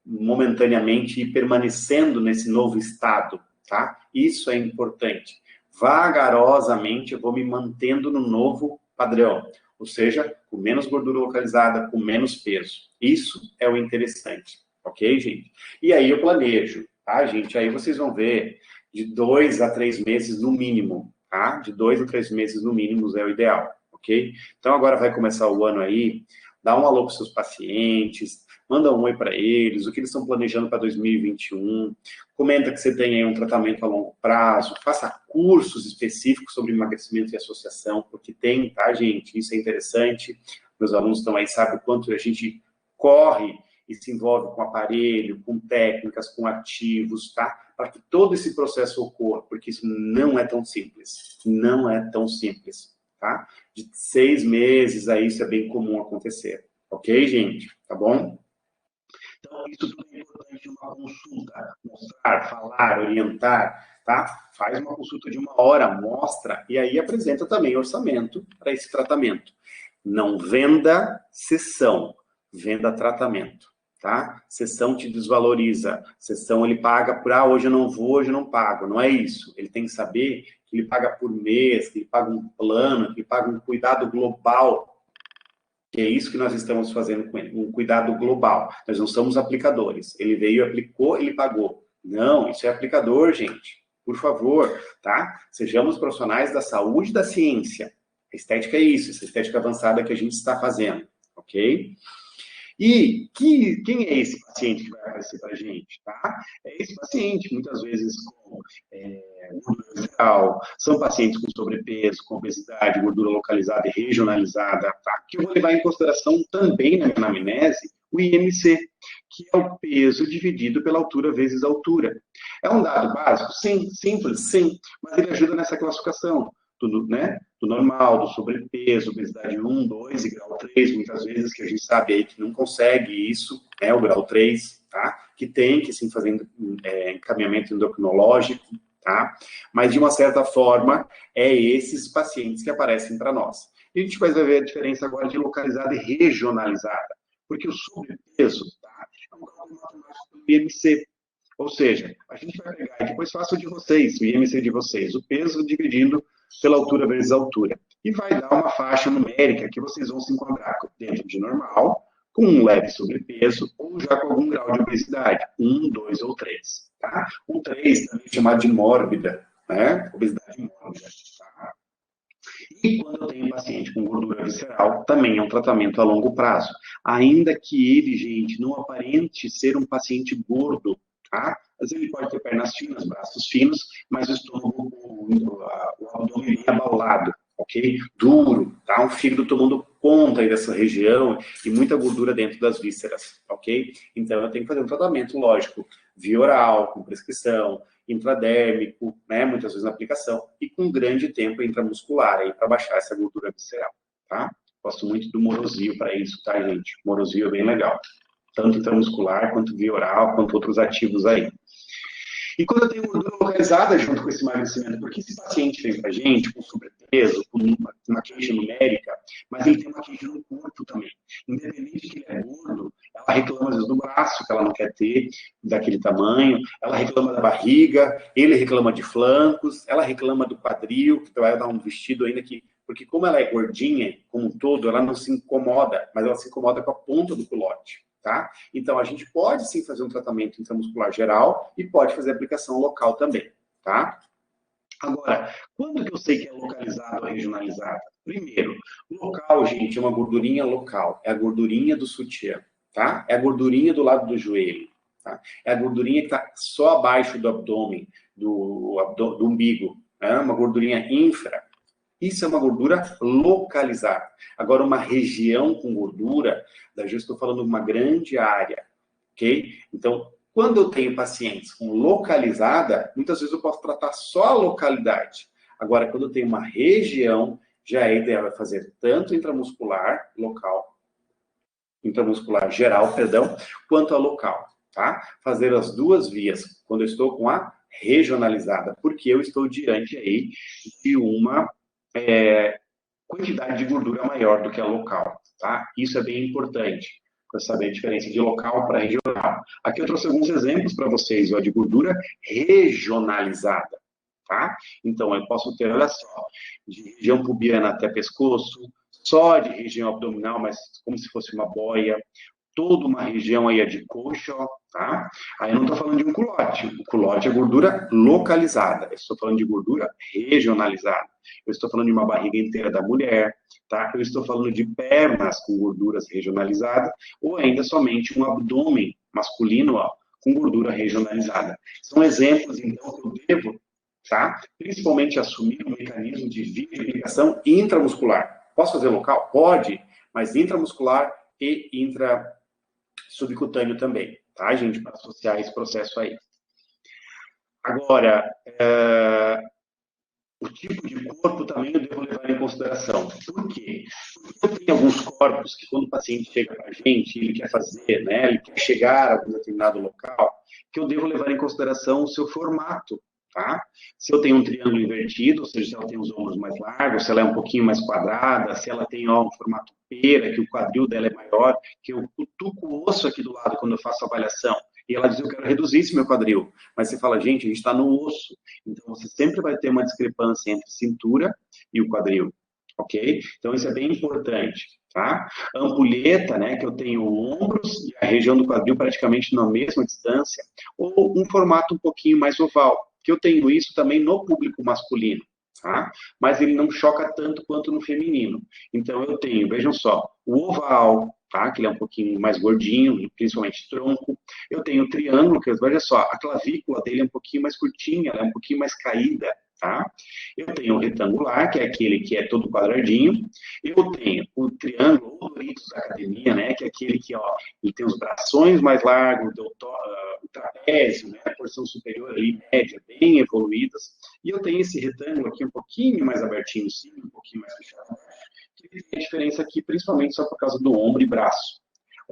momentaneamente ir permanecendo nesse novo estado, tá? Isso é importante. Vagarosamente, eu vou me mantendo no novo padrão. Ou seja, com menos gordura localizada, com menos peso. Isso é o interessante. Ok, gente? E aí eu planejo, tá, gente? Aí vocês vão ver de 2 a 3 meses no mínimo, tá? De 2 a 3 meses no mínimo é o ideal, ok? Então agora vai começar o ano aí, dá um alô para seus pacientes, manda um oi para eles, o que eles estão planejando para 2021, comenta que você tem aí um tratamento a longo prazo, faça cursos específicos sobre emagrecimento e associação, porque tem, tá, gente? Isso é interessante. Meus alunos estão aí, sabem o quanto a gente corre e se envolve com aparelho, com técnicas, com ativos, tá? Para que todo esse processo ocorra, porque isso não é tão simples. Não é tão simples, tá? De 6 meses a isso é bem comum acontecer. Ok, gente? Tá bom? Então, isso tudo é importante uma consulta. Mostrar, falar, orientar, tá? Faz uma consulta de 1 hora, mostra, e aí apresenta também orçamento para esse tratamento. Não venda sessão, venda tratamento. Tá? Sessão te desvaloriza, sessão ele paga por, hoje eu não vou, hoje eu não pago, não é isso. Ele tem que saber que ele paga por mês, que ele paga um plano, que ele paga um cuidado global, que é isso que nós estamos fazendo com ele, um cuidado global. Nós não somos aplicadores. Ele veio, aplicou, ele pagou. Não, isso é aplicador, gente. Por favor, tá? Sejamos profissionais da saúde e da ciência. A estética é isso, essa estética avançada que a gente está fazendo, ok? E quem é esse paciente que vai aparecer para a gente? Tá? É esse paciente, muitas vezes com gordura visceral, são pacientes com sobrepeso, com obesidade, gordura localizada e regionalizada, tá? Que eu vou levar em consideração também na minha anamnese o IMC, que é o peso dividido pela altura vezes a altura. É um dado básico? Sim. Simples? Sim. Mas ele ajuda nessa classificação. Do normal, do sobrepeso, obesidade 1, 2 e grau 3, muitas vezes que a gente sabe aí que não consegue isso, né, o grau 3, tá? Que tem que sim fazer encaminhamento endocrinológico, tá? Mas de uma certa forma, é esses pacientes que aparecem para nós. E a gente vai ver a diferença agora de localizada e regionalizada, porque o sobrepeso, tá, é um cálculo matemático do IMC. Ou seja, a gente vai pegar, e depois faço de vocês, o IMC de vocês, o peso dividindo pela altura vezes a altura. E vai dar uma faixa numérica que vocês vão se enquadrar dentro de normal, com um leve sobrepeso, ou já com algum grau de obesidade, 1, 2 ou 3. Tá? O 3 também é chamado de mórbida, né? Obesidade mórbida. Tá? E quando eu tenho um paciente com gordura visceral, também é um tratamento a longo prazo. Ainda que ele, gente, não aparente ser um paciente gordo, tá? Às vezes ele pode ter pernas finas, braços finos, mas o estômago, o o abdômen bem abaulado, ok? Duro, tá? Um fígado tomando conta aí dessa região e muita gordura dentro das vísceras, ok? Então eu tenho que fazer um tratamento, lógico, via oral, com prescrição, intradérmico, né? Muitas vezes na aplicação, e com grande tempo intramuscular aí para baixar essa gordura visceral, tá? Gosto muito do Morosio para isso, tá, gente? Morosio é bem legal. Tanto intramuscular, quanto via oral, quanto outros ativos aí. E quando eu tenho gordura localizada junto com esse emagrecimento, porque esse paciente vem para a gente com sobrepeso, com uma queixa numérica, mas ele tem uma queixa no corpo também. Independente de que ele é gordo, ela reclama às vezes do braço, que ela não quer ter daquele tamanho, ela reclama da barriga, ele reclama de flancos, ela reclama do quadril, que vai dar um vestido ainda que... Porque como ela é gordinha, como um todo, ela não se incomoda, mas ela se incomoda com a ponta do culote. Tá? Então, a gente pode sim fazer um tratamento intramuscular geral e pode fazer aplicação local também, tá? Agora, quando que eu sei que é localizado ou regionalizado? Primeiro, local, gente, é uma gordurinha local, é a gordurinha do sutiã, tá? É a gordurinha do lado do joelho, tá? É a gordurinha que está só abaixo do abdômen, do umbigo, é uma gordurinha infra. Isso é uma gordura localizada. Agora, uma região com gordura, daí eu estou falando de uma grande área, ok? Então, quando eu tenho pacientes com localizada, muitas vezes eu posso tratar só a localidade. Agora, quando eu tenho uma região, já é ideal fazer tanto intramuscular, local, intramuscular geral, perdão, quanto a local, tá? Fazer as duas vias, quando eu estou com a regionalizada, porque eu estou diante aí de uma quantidade de gordura maior do que a local, tá? Isso é bem importante, para saber a diferença de local para regional. Aqui eu trouxe alguns exemplos para vocês, ó, de gordura regionalizada, tá? Então, eu posso ter, olha só, de região pubiana até pescoço, só de região abdominal, mas como se fosse uma boia, toda uma região aí é de coxa, tá? Aí eu não estou falando de um culote. O culote é gordura localizada. Eu estou falando de gordura regionalizada. Eu estou falando de uma barriga inteira da mulher, tá? Eu estou falando de pernas com gorduras regionalizadas ou ainda somente um abdômen masculino, ó, com gordura regionalizada. São exemplos, então, que eu devo, tá? Principalmente assumir um mecanismo de videoaplicação intramuscular. Posso fazer local? Pode, mas intramuscular e subcutâneo também, tá, gente? Para associar esse processo aí. Agora, o tipo de corpo também eu devo levar em consideração. Por quê? Porque tem alguns corpos que quando o paciente chega para a gente, ele quer fazer, né, ele quer chegar a algum determinado local, que eu devo levar em consideração o seu formato, tá? Se eu tenho um triângulo invertido, ou seja, se ela tem os ombros mais largos, se ela é um pouquinho mais quadrada, se ela tem ó, um formato pera, que o quadril dela é maior, que eu cutuco o osso aqui do lado quando eu faço a avaliação, e ela diz, eu quero reduzir esse meu quadril. Mas você fala, gente, a gente está no osso. Então, você sempre vai ter uma discrepância entre cintura e o quadril, ok? Então, isso é bem importante, tá? A ampulheta, né, que eu tenho ombros e a região do quadril praticamente na mesma distância, ou um formato um pouquinho mais oval, que eu tenho isso também no público masculino, tá? Mas ele não choca tanto quanto no feminino. Então, eu tenho, vejam só, o oval, tá? Que ele é um pouquinho mais gordinho, principalmente tronco. Eu tenho o triângulo, que veja só, a clavícula dele é um pouquinho mais curtinha, ela é um pouquinho mais caída, tá? Eu tenho o retangular, que é aquele que é todo quadradinho. Eu tenho o triângulo, ou Doritos da academia, né? Que é aquele que, ó, ele tem os brações mais largos, o trapézio, né? A porção superior ali, média, bem evoluídas. E eu tenho esse retângulo aqui um pouquinho mais abertinho, sim, um pouquinho mais fechado. Que tem a diferença aqui, principalmente só por causa do ombro e braço.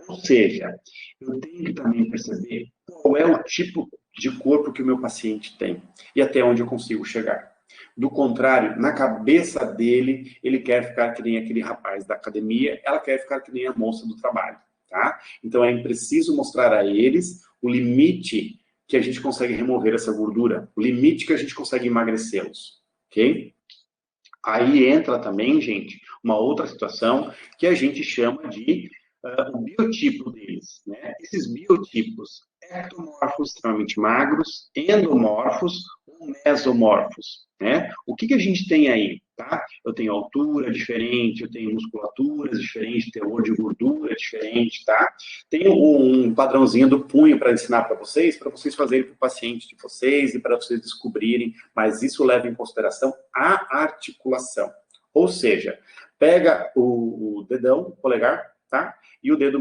Ou seja, eu tenho que também perceber qual é o tipo de corpo que o meu paciente tem e até onde eu consigo chegar. Do contrário, na cabeça dele, ele quer ficar que nem aquele rapaz da academia, ela quer ficar que nem a moça do trabalho, tá? Então é preciso mostrar a eles o limite que a gente consegue remover essa gordura, o limite que a gente consegue emagrecê-los, ok? Aí entra também, gente, uma outra situação que a gente chama de o biotipo deles, né? Esses biotipos ectomorfos, extremamente magros, endomorfos ou mesomorfos, né? O que a gente tem aí? tá? Eu tenho altura diferente, eu tenho musculaturas diferentes, teor de gordura diferente, tá? Tenho um padrãozinho do punho para ensinar para vocês fazerem para o paciente de vocês e para vocês descobrirem, mas isso leva em consideração a articulação. Ou seja, pega o dedão, o polegar, tá? E o dedo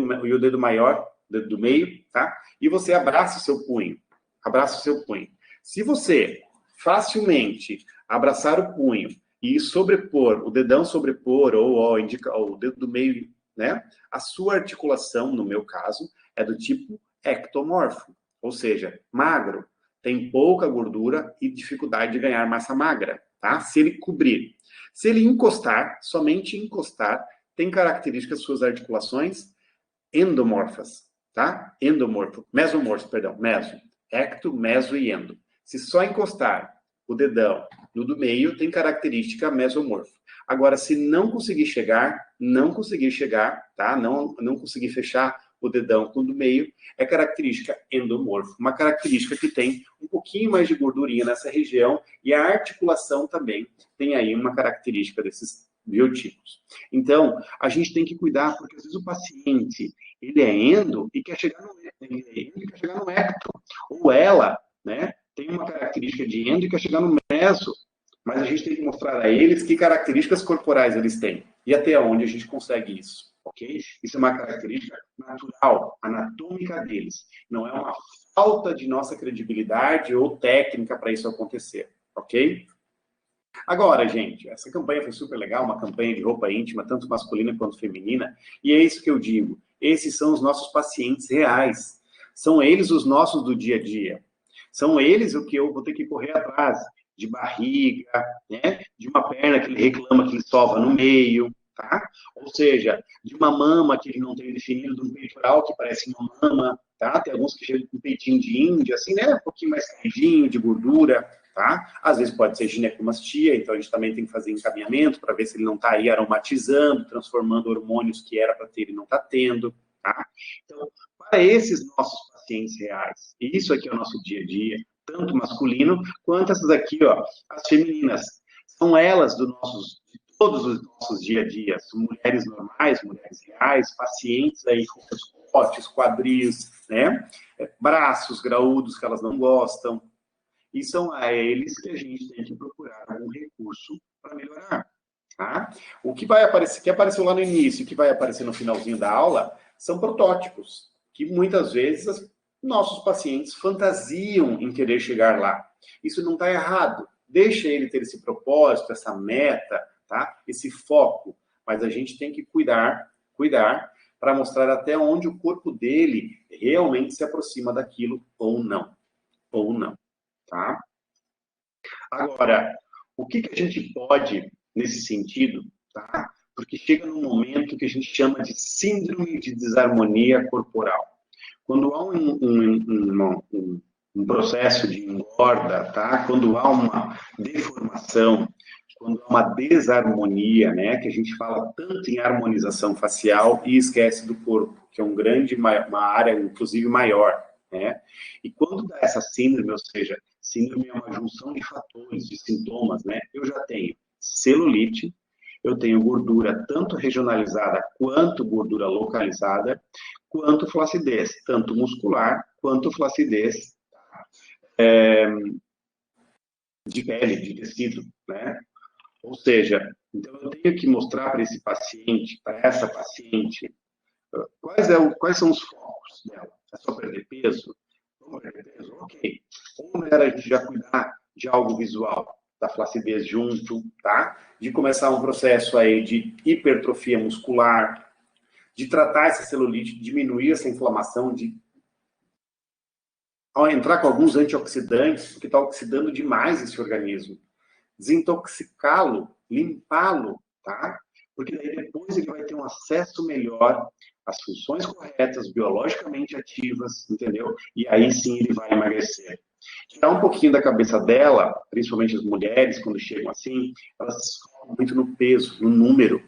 maior, o dedo do meio, tá? E você abraça o seu punho. Abraça o seu punho. Se você facilmente abraçar o punho e sobrepor, o dedão sobrepor, ou o dedo do meio, né? A sua articulação, no meu caso, é do tipo ectomorfo, ou seja, magro, tem pouca gordura e dificuldade de ganhar massa magra, tá? Se ele cobrir. Se ele encostar, somente encostar, tem características suas articulações endomorfas, tá? Mesomorfo, perdão, meso. Ecto, meso e endo. Se só encostar o dedão no do meio, tem característica mesomorfo. Agora, se não conseguir chegar, tá? Não conseguir fechar o dedão com o do meio, é característica endomorfo. Uma característica que tem um pouquinho mais de gordurinha nessa região e a articulação também tem aí uma característica desses biotipos. Então, a gente tem que cuidar, porque às vezes o paciente, ele é endo e quer chegar no ecto. Ou ela, né, tem uma característica de endo e quer chegar no meso. Mas a gente tem que mostrar a eles que características corporais eles têm e até onde a gente consegue isso, ok? Isso é uma característica natural, anatômica deles. Não é uma falta de nossa credibilidade ou técnica para isso acontecer, ok? Agora, gente, essa campanha foi super legal, uma campanha de roupa íntima, tanto masculina quanto feminina, e é isso que eu digo. Esses são os nossos pacientes reais. São eles os nossos do dia a dia. São eles o que eu vou ter que correr atrás de barriga, né? De uma perna que ele reclama que ele sova no meio, tá? Ou seja, de uma mama que ele não tem definido, de um peitoral que parece uma mama, tá? Tem alguns que chegam com um peitinho de índia, assim, né? Um pouquinho mais caidinho, de gordura, tá? Às vezes pode ser ginecomastia, então a gente também tem que fazer encaminhamento para ver se ele não está aí aromatizando, transformando hormônios que era para ter e não está tendo, tá? Então, para esses nossos pacientes reais, e isso aqui é o nosso dia a dia, tanto masculino, quanto essas aqui, ó, as femininas. São elas de todos os nossos dia a dia. São mulheres normais, mulheres reais, pacientes aí com costes, quadris, né? Braços graúdos que elas não gostam. E são a eles que a gente tem que procurar algum recurso para melhorar. Tá? O que vai aparecer, que apareceu lá no início, que vai aparecer no finalzinho da aula, são protótipos, que muitas vezes nossos pacientes fantasiam em querer chegar lá. Isso não está errado. Deixa ele ter esse propósito, essa meta, tá? Esse foco. Mas a gente tem que cuidar para mostrar até onde o corpo dele realmente se aproxima daquilo ou não. Ou não, tá? Agora, o que a gente pode, nesse sentido, tá? Porque chega num momento que a gente chama de síndrome de desarmonia corporal. Quando há um processo de engorda, tá? Quando há uma deformação, quando há uma desarmonia, né? Que a gente fala tanto em harmonização facial e esquece do corpo, que é uma área, inclusive, maior, né? E quando dá essa síndrome, ou seja, síndrome é uma junção de fatores, de sintomas, né? Eu já tenho celulite, eu tenho gordura tanto regionalizada quanto gordura localizada, quanto flacidez, tanto muscular quanto flacidez de pele, de tecido, né? Ou seja, então eu tenho que mostrar para esse paciente, para essa paciente, quais são os focos dela. É só perder peso? Vamos perder peso? Ok. Ou melhor a gente já cuidar de algo visual, da flacidez junto, tá? De começar um processo aí de hipertrofia muscular, de tratar essa celulite, diminuir essa inflamação, de ao entrar com alguns antioxidantes, porque está oxidando demais esse organismo. Desintoxicá-lo, limpá-lo, tá? Porque daí depois ele vai ter um acesso melhor às funções corretas, biologicamente ativas, entendeu? E aí sim ele vai emagrecer. Tirar um pouquinho da cabeça dela, principalmente as mulheres, quando chegam assim, elas focam muito no peso, no número,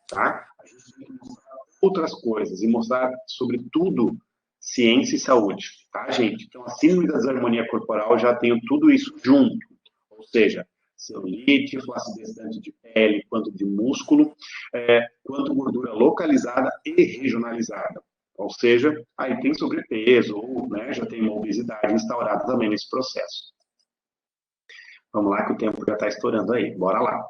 tá? A gente tem que mostrar outras coisas e mostrar, sobretudo, ciência e saúde, tá, gente? Então, a síndrome da desarmonia corporal já tem tudo isso junto. Ou seja, celulite, flacidez tanto de pele quanto de músculo, quanto gordura localizada e regionalizada. Ou seja, aí tem sobrepeso, ou né, já tem uma obesidade instaurada também nesse processo. Vamos lá, que o tempo já está estourando aí. Bora lá.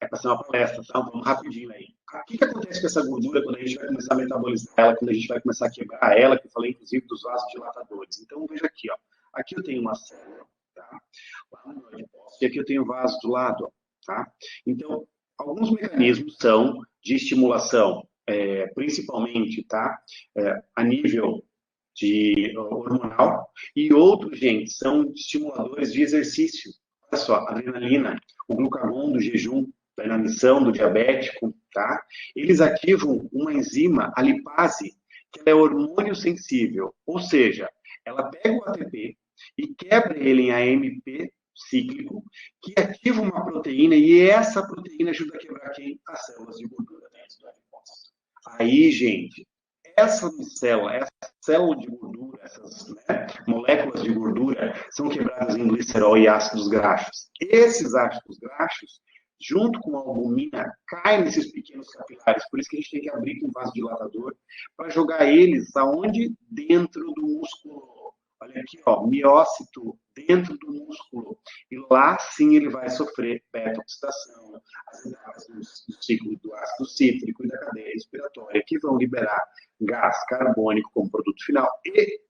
É para ser uma palestra, tá? Vamos rapidinho aí. O que acontece com essa gordura quando a gente vai começar a metabolizar ela, quando a gente vai começar a quebrar ela, que eu falei, inclusive, dos vasodilatadores. Então, veja aqui, ó. Aqui eu tenho uma célula, tá? Lá no adipócito, e aqui eu tenho vaso do lado, ó, tá? Então, alguns mecanismos são de estimulação, principalmente, tá? A nível de hormonal, e outros, gente, são estimuladores de exercício. Olha só, adrenalina, o glucagon do jejum, da inanição do diabético, tá? Eles ativam uma enzima, a lipase, que é hormônio sensível, ou seja, ela pega o ATP e quebra ele em AMP cíclico, que ativa uma proteína, e essa proteína ajuda a quebrar quem? As células de gordura dentro do adipócito. Aí, gente, essa célula de gordura, essas moléculas de gordura, são quebradas em glicerol e ácidos graxos. Esses ácidos graxos, junto com a albumina, caem nesses pequenos capilares. Por isso que a gente tem que abrir com um vasodilatador para jogar eles aonde? Dentro do músculo. Olha aqui, ó, miócito dentro do músculo. E lá sim ele vai sofrer beta-oxidação, as etapas do ciclo do ácido cítrico e da cadeia respiratória, que vão liberar gás carbônico como produto final e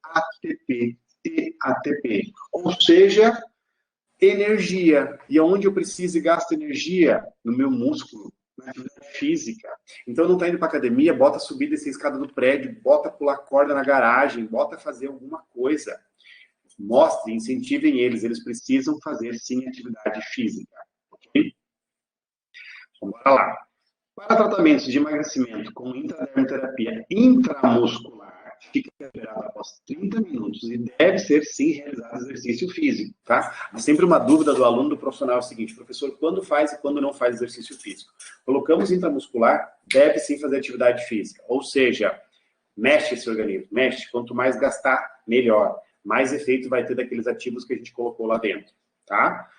ATP. Ou seja, energia. E onde eu preciso e gasto energia? No meu músculo, na atividade física. Então não está indo para academia, bota subir e descer a escada do prédio, bota pular corda na garagem, bota fazer alguma coisa. Mostre, incentivem eles precisam fazer sim atividade física. Ok? Então, bora lá. Para tratamentos de emagrecimento com intradermoterapia intramuscular, fica liberado após 30 minutos e deve ser, sim, realizado exercício físico, tá? Há sempre uma dúvida do aluno, do profissional, é o seguinte, professor, quando faz e quando não faz exercício físico? Colocamos intramuscular, deve sim fazer atividade física, ou seja, mexe esse organismo, mexe, quanto mais gastar, melhor, mais efeito vai ter daqueles ativos que a gente colocou lá dentro, tá?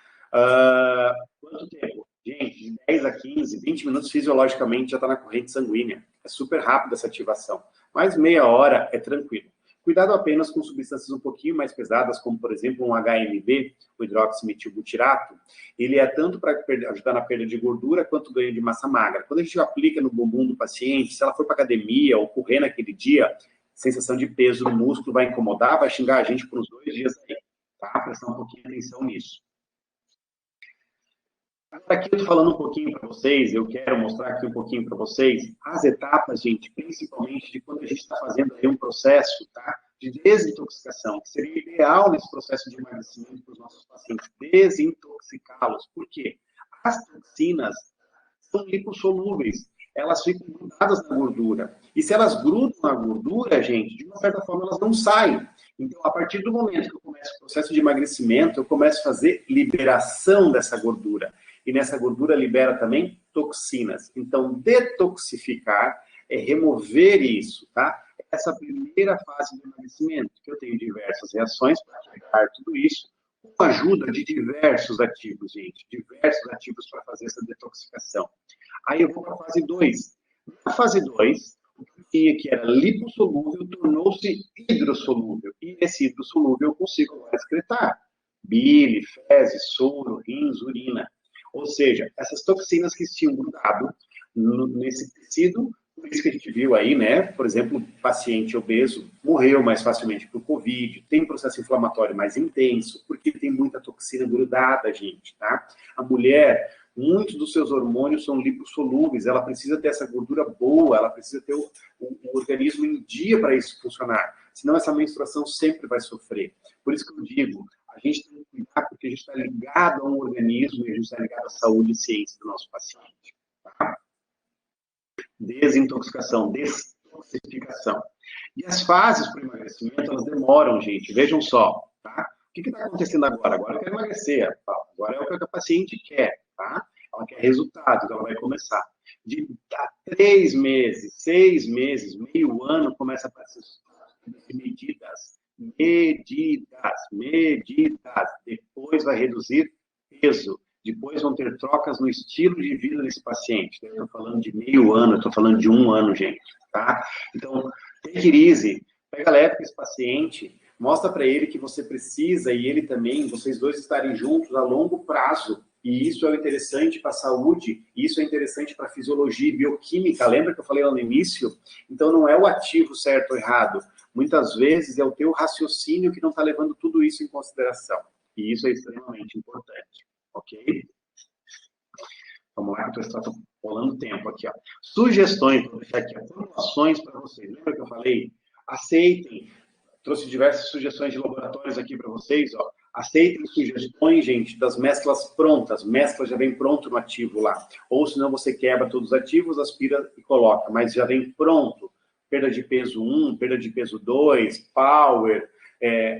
Quanto tempo? Gente, de 10 a 15, 20 minutos fisiologicamente já está na corrente sanguínea. É super rápido essa ativação. Mais meia hora é tranquilo. Cuidado apenas com substâncias um pouquinho mais pesadas, como, por exemplo, um HMB, o hidroximetilbutirato. Ele é tanto para ajudar na perda de gordura, quanto ganho de massa magra. Quando a gente aplica no bumbum do paciente, se ela for para academia ou correr naquele dia, sensação de peso no músculo vai incomodar, vai xingar a gente por uns 2 dias aí. Tá? Prestar um pouquinho de atenção nisso. Aqui eu estou falando um pouquinho para vocês, eu quero mostrar aqui um pouquinho para vocês as etapas, gente, principalmente de quando a gente está fazendo aí um processo, tá, de desintoxicação, que seria ideal nesse processo de emagrecimento para os nossos pacientes, desintoxicá-los. Por quê? As toxinas são lipossolúveis, elas ficam grudadas na gordura. E se elas grudam na gordura, gente, de uma certa forma elas não saem. Então, a partir do momento que eu começo o processo de emagrecimento, eu começo a fazer liberação dessa gordura. E nessa gordura libera também toxinas. Então, detoxificar é remover isso, tá? Essa primeira fase do emagrecimento, que eu tenho diversas reações para quebrar tudo isso, com a ajuda de diversos ativos, gente, diversos ativos para fazer essa detoxificação. Aí eu vou para a fase 2. Na fase 2, o que era lipossolúvel tornou-se hidrossolúvel. E esse hidrossolúvel eu consigo agora excretar. Bile, fezes, soro, rins, urina. Ou seja, essas toxinas que tinham grudado nesse tecido, por isso que a gente viu aí, né? Por exemplo, o paciente obeso morreu mais facilmente por Covid, tem um processo inflamatório mais intenso, porque tem muita toxina grudada, gente, tá? A mulher, muitos dos seus hormônios são lipossolúveis, ela precisa ter essa gordura boa, ela precisa ter o organismo em dia para isso funcionar, senão essa menstruação sempre vai sofrer. Por isso que eu digo, a gente tem que cuidar porque a gente está ligado a um organismo e a gente está ligado à saúde e ciência do nosso paciente. Tá? Desintoxicação, detoxificação. E as fases para o emagrecimento, elas demoram, gente. Vejam só, tá? O que está acontecendo agora? Agora eu quero emagrecer. Agora é o que a paciente quer, tá? Ela quer resultados, ela vai começar. De 3 meses, 6 meses, meio ano, começa a aparecer medidas medidas. Depois vai reduzir peso. Depois vão ter trocas no estilo de vida desse paciente. Eu estou falando de meio ano, eu estou falando de 1 ano, gente, tá? Então, take it easy. Pega leve com esse paciente, mostra para ele que você precisa, e ele também, vocês dois estarem juntos a longo prazo. E isso é interessante para a saúde, isso é interessante para a fisiologia e bioquímica. Lembra que eu falei lá no início? Então, não é o ativo certo ou errado. Muitas vezes é o teu raciocínio que não está levando tudo isso em consideração. E isso é extremamente importante. Ok? Vamos lá, que eu estou rolando tempo aqui. Ó. Sugestões, vou deixar aqui, formulações para vocês. Lembra que eu falei? Aceitem. Trouxe diversas sugestões de laboratórios aqui para vocês. Ó. Aceitem sugestões, gente, das mesclas prontas. Mescla já vem pronto no ativo lá. Ou senão você quebra todos os ativos, aspira e coloca. Mas já vem pronto. Perda de peso 1, perda de peso 2, power,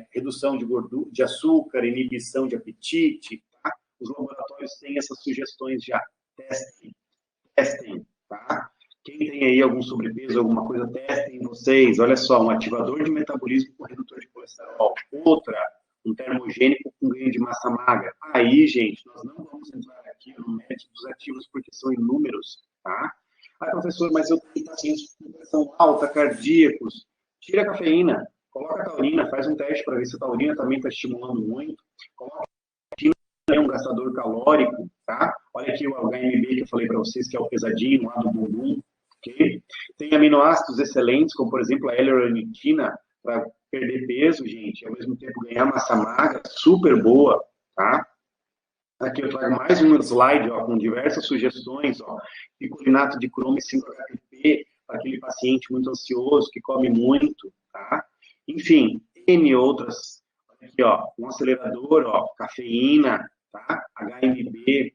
redução de gordura, de açúcar, inibição de apetite. Tá? Os laboratórios têm essas sugestões já. Testem, tá? Quem tem aí algum sobrepeso, alguma coisa, testem vocês. Olha só, um ativador de metabolismo com redutor de colesterol. Outra, um termogênico com ganho de massa magra. Aí, gente, nós não vamos entrar aqui no mérito dos ativos porque são inúmeros, tá? Ah, professor, mas eu tenho pacientes com pressão alta, cardíacos. Tira a cafeína, coloca a taurina, faz um teste para ver se a taurina também está estimulando muito. Coloca um gastador calórico, tá? Olha aqui o HMB que eu falei para vocês, que é o pesadinho lá do bumbum, ok? Tem aminoácidos excelentes, como por exemplo a L-arnitina, para perder peso, gente, e ao mesmo tempo ganhar massa magra, super boa, tá? Aqui eu trago mais um slide, ó, com diversas sugestões, ó, picolinato de cromo e 5-HTP, para aquele paciente muito ansioso, que come muito, tá? Enfim, N outras, aqui, ó, um acelerador, ó, cafeína, tá? HMB,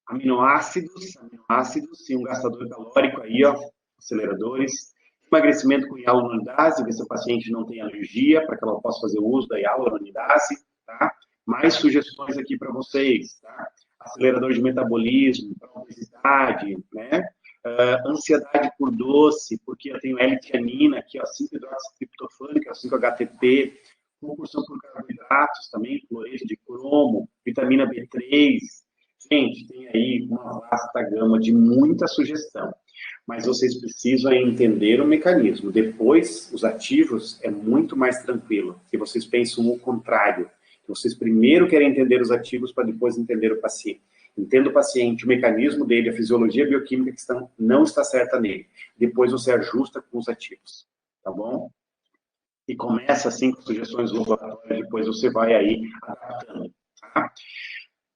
aminoácidos e um gastador calórico aí, ó, aceleradores. Emagrecimento com hialuronidase, ver se o paciente não tem alergia, para que ela possa fazer uso da hialuronidase, tá? Mais sugestões aqui para vocês, tá? Acelerador de metabolismo, para obesidade, né? Ansiedade por doce, porque eu tenho L-tianina aqui, ó, 5-hidroxitriptofânica, 5-HTP, compulsão por carboidratos também, cloreto de cromo, vitamina B3. Gente, tem aí uma vasta gama de muita sugestão, mas vocês precisam entender o mecanismo. Depois, os ativos é muito mais tranquilo, que vocês pensam o contrário. Vocês primeiro querem entender os ativos para depois entender o paciente. Entenda o paciente, o mecanismo dele, a fisiologia bioquímica que não está certa nele. Depois você ajusta com os ativos, tá bom? E começa assim com sugestões do laboratório, depois você vai aí adaptando, tá?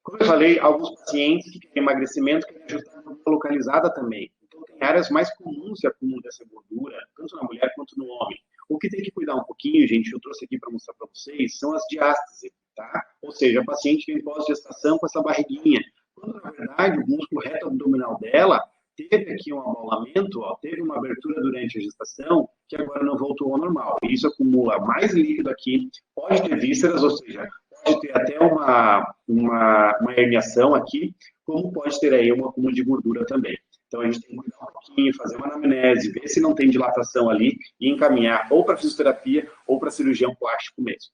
Como eu falei, alguns pacientes que têm emagrecimento querem ajustar a gordura localizada também. Então, tem áreas mais comuns de acúmulo dessa gordura, tanto na mulher quanto no homem. O que tem que cuidar um pouquinho, gente, eu trouxe aqui para mostrar para vocês, são as diástase, tá? Ou seja, a paciente que vem pós-gestação com essa barriguinha. Quando, na verdade, o músculo reto abdominal dela teve aqui um abaulamento, ó, teve uma abertura durante a gestação, que agora não voltou ao normal. E isso acumula mais líquido aqui, pode ter vísceras, ou seja, pode ter até uma herniação aqui, como pode ter aí um acúmulo de gordura também. Então, a gente tem que cuidar um pouquinho, fazer uma anamnese, ver se não tem dilatação ali e encaminhar ou para fisioterapia ou para cirurgião plástico mesmo.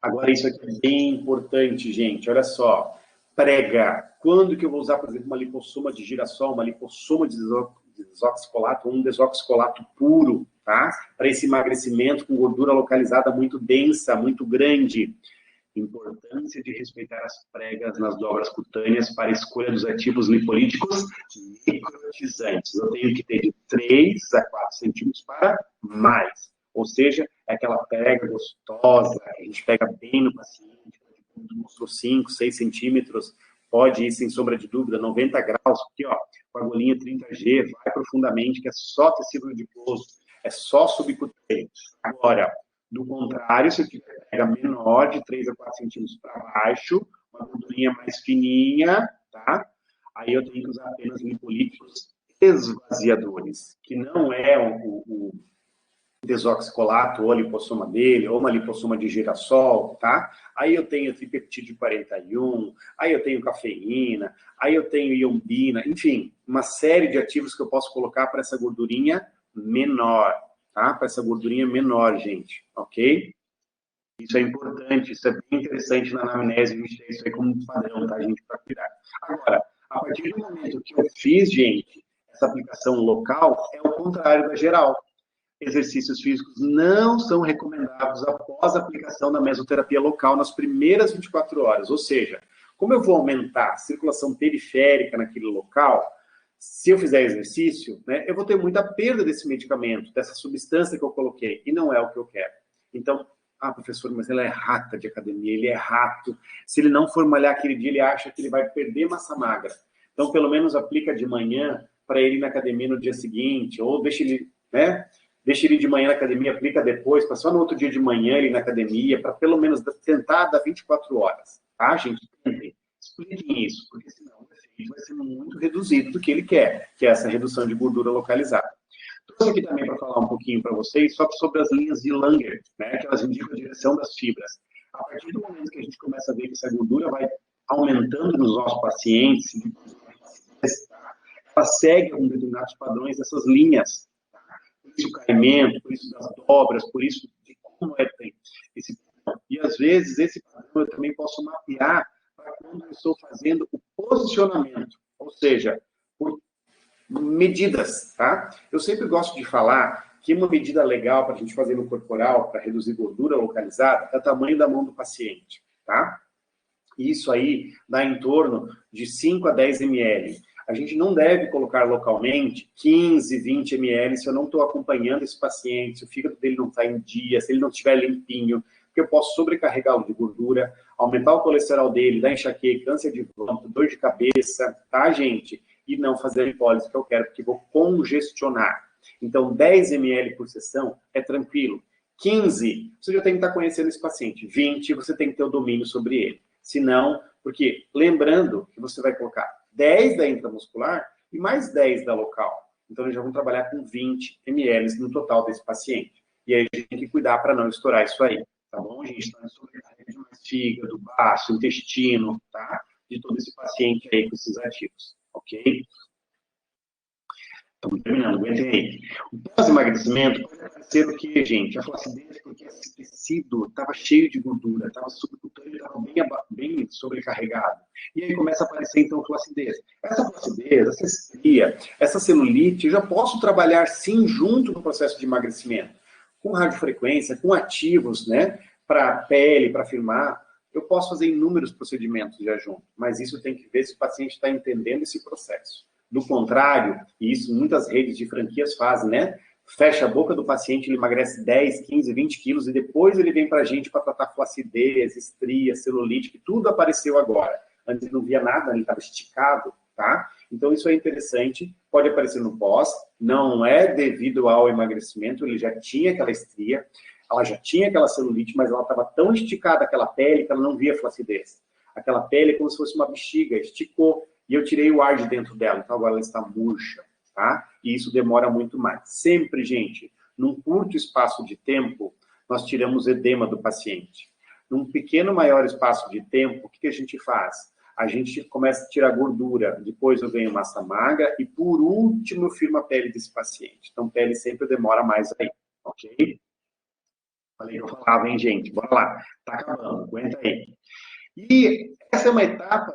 Agora, isso aqui é bem importante, gente. Olha só. Prega. Quando que eu vou usar, por exemplo, uma lipossoma de girassol, uma lipossoma de desoxicolato, ou um desoxicolato puro, tá? Para esse emagrecimento com gordura localizada muito densa, muito grande. Importância de respeitar as pregas nas dobras cutâneas para a escolha dos ativos lipolíticos necrotizantes. Eu tenho que ter de 3 a 4 centímetros para mais. Ou seja, é aquela prega gostosa, que a gente pega bem no paciente, mostrou 5, 6 centímetros, pode ir, sem sombra de dúvida, 90 graus, aqui, ó, com a agulhinha 30G, vai profundamente, que é só tecido adiposo, é só subcutâneo. Agora, do contrário, se eu tiver pega menor, de 3 a 4 centímetros para baixo, uma gordurinha mais fininha, tá? Aí eu tenho que usar apenas lipolíticos esvaziadores, que não é o desoxicolato ou a lipossoma dele, ou uma lipossoma de girassol, tá? Aí eu tenho tripeptídeo 41, aí eu tenho cafeína, aí eu tenho iombina, enfim, uma série de ativos que eu posso colocar para essa gordurinha menor, tá? Para essa gordurinha menor, gente, ok? Isso é importante, isso é bem interessante na anamnese, a gente tem isso aí como um padrão, tá, gente, para cuidar. Agora, a partir do momento que eu fiz, gente, essa aplicação local, é o contrário da geral. Exercícios físicos não são recomendados após a aplicação da mesoterapia local nas primeiras 24 horas. Ou seja, como eu vou aumentar a circulação periférica naquele local, se eu fizer exercício, né, eu vou ter muita perda desse medicamento, dessa substância que eu coloquei, e não é o que eu quero. Então, professor, mas ele é rata de academia, ele é rato. Se ele não for malhar aquele dia, ele acha que ele vai perder massa magra. Então, pelo menos aplica de manhã para ele ir na academia no dia seguinte, ou deixa ele, né? Deixa ele de manhã na academia, aplica depois, para só no outro dia de manhã ele ir na academia, para pelo menos tentar dar 24 horas. Tá, gente? Expliquem isso, porque senão o efeito vai ser muito reduzido do que ele quer, que é essa redução de gordura localizada. Trouxe aqui também para falar um pouquinho para vocês sobre as linhas de Langer, né, que elas indicam a direção das fibras. A partir do momento que a gente começa a ver que essa gordura vai aumentando nos nossos pacientes, ela segue alguns determinados padrões dessas linhas. Por isso o caimento, por isso das dobras, por isso de como é esse padrão. E às vezes esse padrão eu também posso mapear para quando eu estou fazendo o posicionamento, ou seja, por medidas, tá? Eu sempre gosto de falar que uma medida legal para a gente fazer no corporal, para reduzir gordura localizada, é o tamanho da mão do paciente, tá? Isso aí dá em torno de 5 a 10 ml. A gente não deve colocar localmente 15, 20 ml se eu não estou acompanhando esse paciente, se o fígado dele não está em dia, se ele não estiver limpinho, porque eu posso sobrecarregá-lo de gordura, aumentar o colesterol dele, dar enxaqueca, câncer de vômito, dor de cabeça, tá, gente? E não fazer a lipólise que eu quero, porque vou congestionar. Então, 10 ml por sessão é tranquilo. 15, você já tem que estar conhecendo esse paciente. 20, você tem que ter o domínio sobre ele. Se não, porque lembrando que você vai colocar 10 da intramuscular e mais 10 da local. Então, nós já vamos trabalhar com 20 ml no total desse paciente. E aí a gente tem que cuidar para não estourar isso aí. Tá bom, gente? Então, é sobrecarrega de mais fígado, baço, intestino, tá? De todo esse paciente aí com esses ativos. Ok? Estamos terminando, aguentem aí. O pós-emagrecimento pode acontecer o quê, gente? A flacidez, porque esse tecido estava cheio de gordura, estava subcutâneo, estava bem sobrecarregado. E aí começa a aparecer, então, flacidez. Essa flacidez, essa estria, essa celulite, eu já posso trabalhar, sim, junto no processo de emagrecimento. Com radiofrequência, com ativos, né? Para pele, para firmar. Eu posso fazer inúmeros procedimentos já junto, mas isso tem que ver se o paciente está entendendo esse processo. Do contrário, e isso muitas redes de franquias fazem, né? Fecha a boca do paciente, ele emagrece 10, 15, 20 quilos e depois ele vem para a gente para tratar flacidez, estria, celulite, que tudo apareceu agora. Antes ele não via nada, ele estava esticado, tá? Então isso é interessante, pode aparecer no pós, não é devido ao emagrecimento, ele já tinha aquela estria, ela já tinha aquela celulite, mas ela estava tão esticada, aquela pele, que ela não via flacidez. Aquela pele é como se fosse uma bexiga, esticou. E eu tirei o ar de dentro dela, então agora ela está murcha, tá? E isso demora muito mais. Sempre, gente, num curto espaço de tempo, nós tiramos edema do paciente. Num pequeno, maior espaço de tempo, o que a gente faz? A gente começa a tirar gordura, depois eu ganho massa magra e, por último, eu firmo a pele desse paciente. Então, pele sempre demora mais aí, ok? Falei que eu falava, hein, gente? Bora lá. Tá acabando, aguenta aí. E essa é uma etapa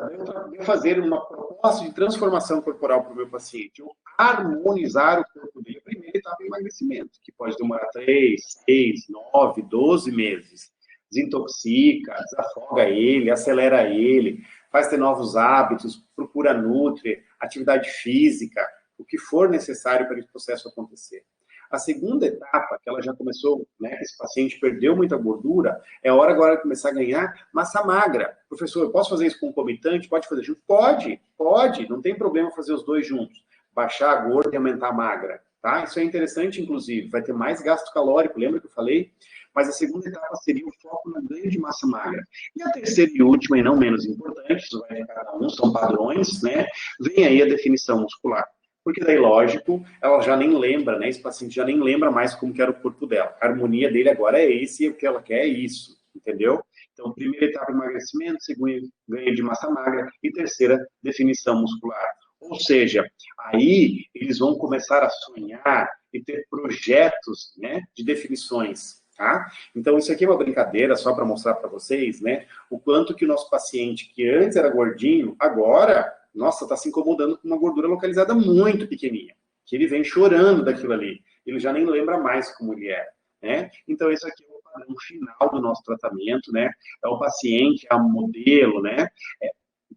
de eu fazer uma proposta de transformação corporal para o meu paciente. Eu harmonizar o corpo dele. A primeira etapa é o emagrecimento, que pode demorar 3, 6, 9, 12 meses. Desintoxica, desafoga ele, acelera ele, faz ter novos hábitos, procura nutri, atividade física, o que for necessário para esse processo acontecer. A segunda etapa, que ela já começou, né, esse paciente perdeu muita gordura, é hora agora de começar a ganhar massa magra. Professor, eu posso fazer isso concomitante? Pode fazer junto? Pode, não tem problema fazer os dois juntos. Baixar a gorda e aumentar a magra, tá? Isso é interessante, inclusive, vai ter mais gasto calórico, lembra que eu falei? Mas a segunda etapa seria o foco no ganho de massa magra. E a terceira e última, e não menos importante, isso vai de cada um, são padrões, né? Vem aí a definição muscular. Porque daí, lógico, ela já nem lembra, né? Esse paciente já nem lembra mais como que era o corpo dela. A harmonia dele agora é esse e o que ela quer é isso, entendeu? Então, primeira etapa, emagrecimento, segunda, ganho de massa magra e terceira, definição muscular. Ou seja, aí eles vão começar a sonhar e ter projetos, né, de definições, tá? Então, isso aqui é uma brincadeira só para mostrar para vocês, né, o quanto que o nosso paciente, que antes era gordinho, agora, nossa, está se incomodando com uma gordura localizada muito pequenininha, que ele vem chorando daquilo ali. Ele já nem lembra mais como ele era, né? Então, isso aqui é o padrão final do nosso tratamento, né? É o paciente, é o modelo, né?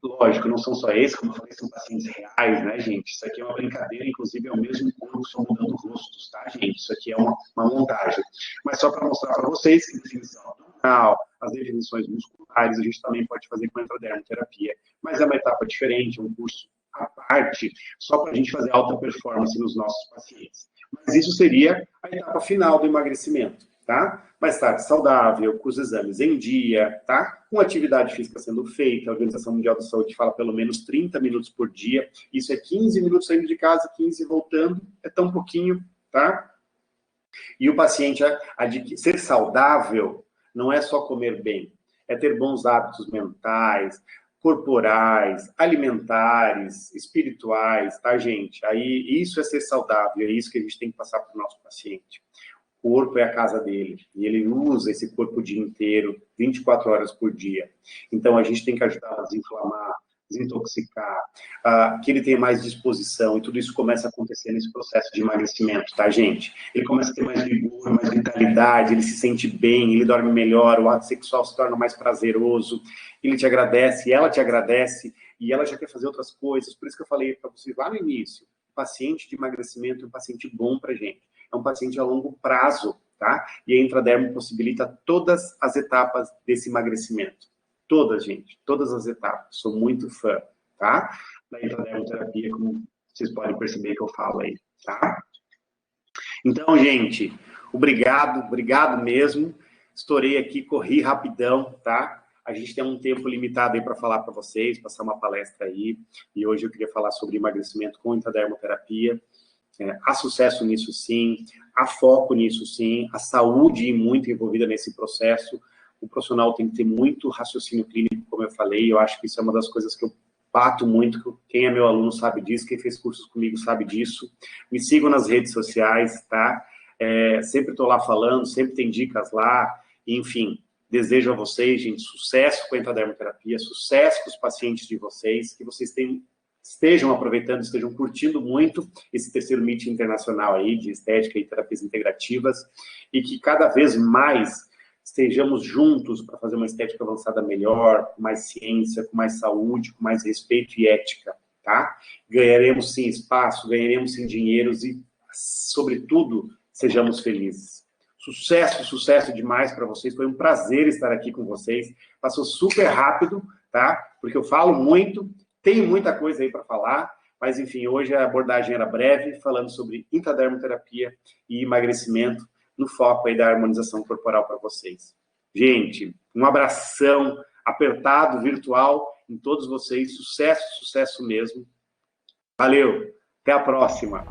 Lógico, não são só esses, como eu falei, são pacientes reais, né, gente? Isso aqui é uma brincadeira, inclusive é o mesmo corpo, só mudando rostos, tá, gente? Isso aqui é uma montagem. Mas só para mostrar para vocês que definição abdominal, as definições musculares, a gente também pode fazer com a intradermoterapia. Mas é uma etapa diferente, um curso à parte, só para a gente fazer alta performance nos nossos pacientes. Mas isso seria a etapa final do emagrecimento, tá? Mais tarde, saudável, com os exames em dia, tá? Com atividade física sendo feita, a Organização Mundial da Saúde fala pelo menos 30 minutos por dia, isso é 15 minutos saindo de casa, 15 voltando, é tão pouquinho, tá? E o paciente, ser saudável não é só comer bem, é ter bons hábitos mentais, corporais, alimentares, espirituais, tá, gente? Aí, isso é ser saudável, é isso que a gente tem que passar para o nosso paciente. O corpo é a casa dele, e ele usa esse corpo o dia inteiro, 24 horas por dia. Então, a gente tem que ajudar a desinflamar, desintoxicar, que ele tenha mais disposição, e tudo isso começa a acontecer nesse processo de emagrecimento, tá, gente? Ele começa a ter mais vigor, mais vitalidade, ele se sente bem, ele dorme melhor, o ato sexual se torna mais prazeroso, ele te agradece, ela te agradece, e ela já quer fazer outras coisas. Por isso que eu falei para vocês lá no início, o paciente de emagrecimento é um paciente bom para gente. É um paciente a longo prazo, tá? E a Intradermo possibilita todas as etapas desse emagrecimento. Todas, gente, todas as etapas. Sou muito fã, tá? Da Intradermoterapia, como vocês podem perceber que eu falo aí, tá? Então, gente, obrigado mesmo. Estourei aqui, corri rapidão, tá? A gente tem um tempo limitado aí para falar para vocês, passar uma palestra aí. E hoje eu queria falar sobre emagrecimento com intradermoterapia. Há sucesso nisso sim, há foco nisso sim, a saúde muito envolvida nesse processo. O profissional tem que ter muito raciocínio clínico, como eu falei, eu acho que isso é uma das coisas que eu bato muito, quem é meu aluno sabe disso, quem fez cursos comigo sabe disso. Me sigam nas redes sociais, tá? Sempre estou lá falando, sempre tem dicas lá, enfim, desejo a vocês, gente, sucesso com a intradermoterapia, sucesso com os pacientes de vocês, que vocês estejam aproveitando, estejam curtindo muito esse terceiro meeting internacional aí de estética e terapias integrativas, e que cada vez mais estejamos juntos para fazer uma estética avançada melhor, com mais ciência, com mais saúde, com mais respeito e ética, tá? Ganharemos sim espaço, ganharemos sim dinheiros e, sobretudo, sejamos felizes. Sucesso demais para vocês, foi um prazer estar aqui com vocês, passou super rápido, tá? Porque eu falo muito, tem muita coisa aí para falar, mas enfim, hoje a abordagem era breve, falando sobre intradermoterapia e emagrecimento, no foco aí da harmonização corporal para vocês. Gente, um abração apertado, virtual, em todos vocês, sucesso mesmo. Valeu, até a próxima.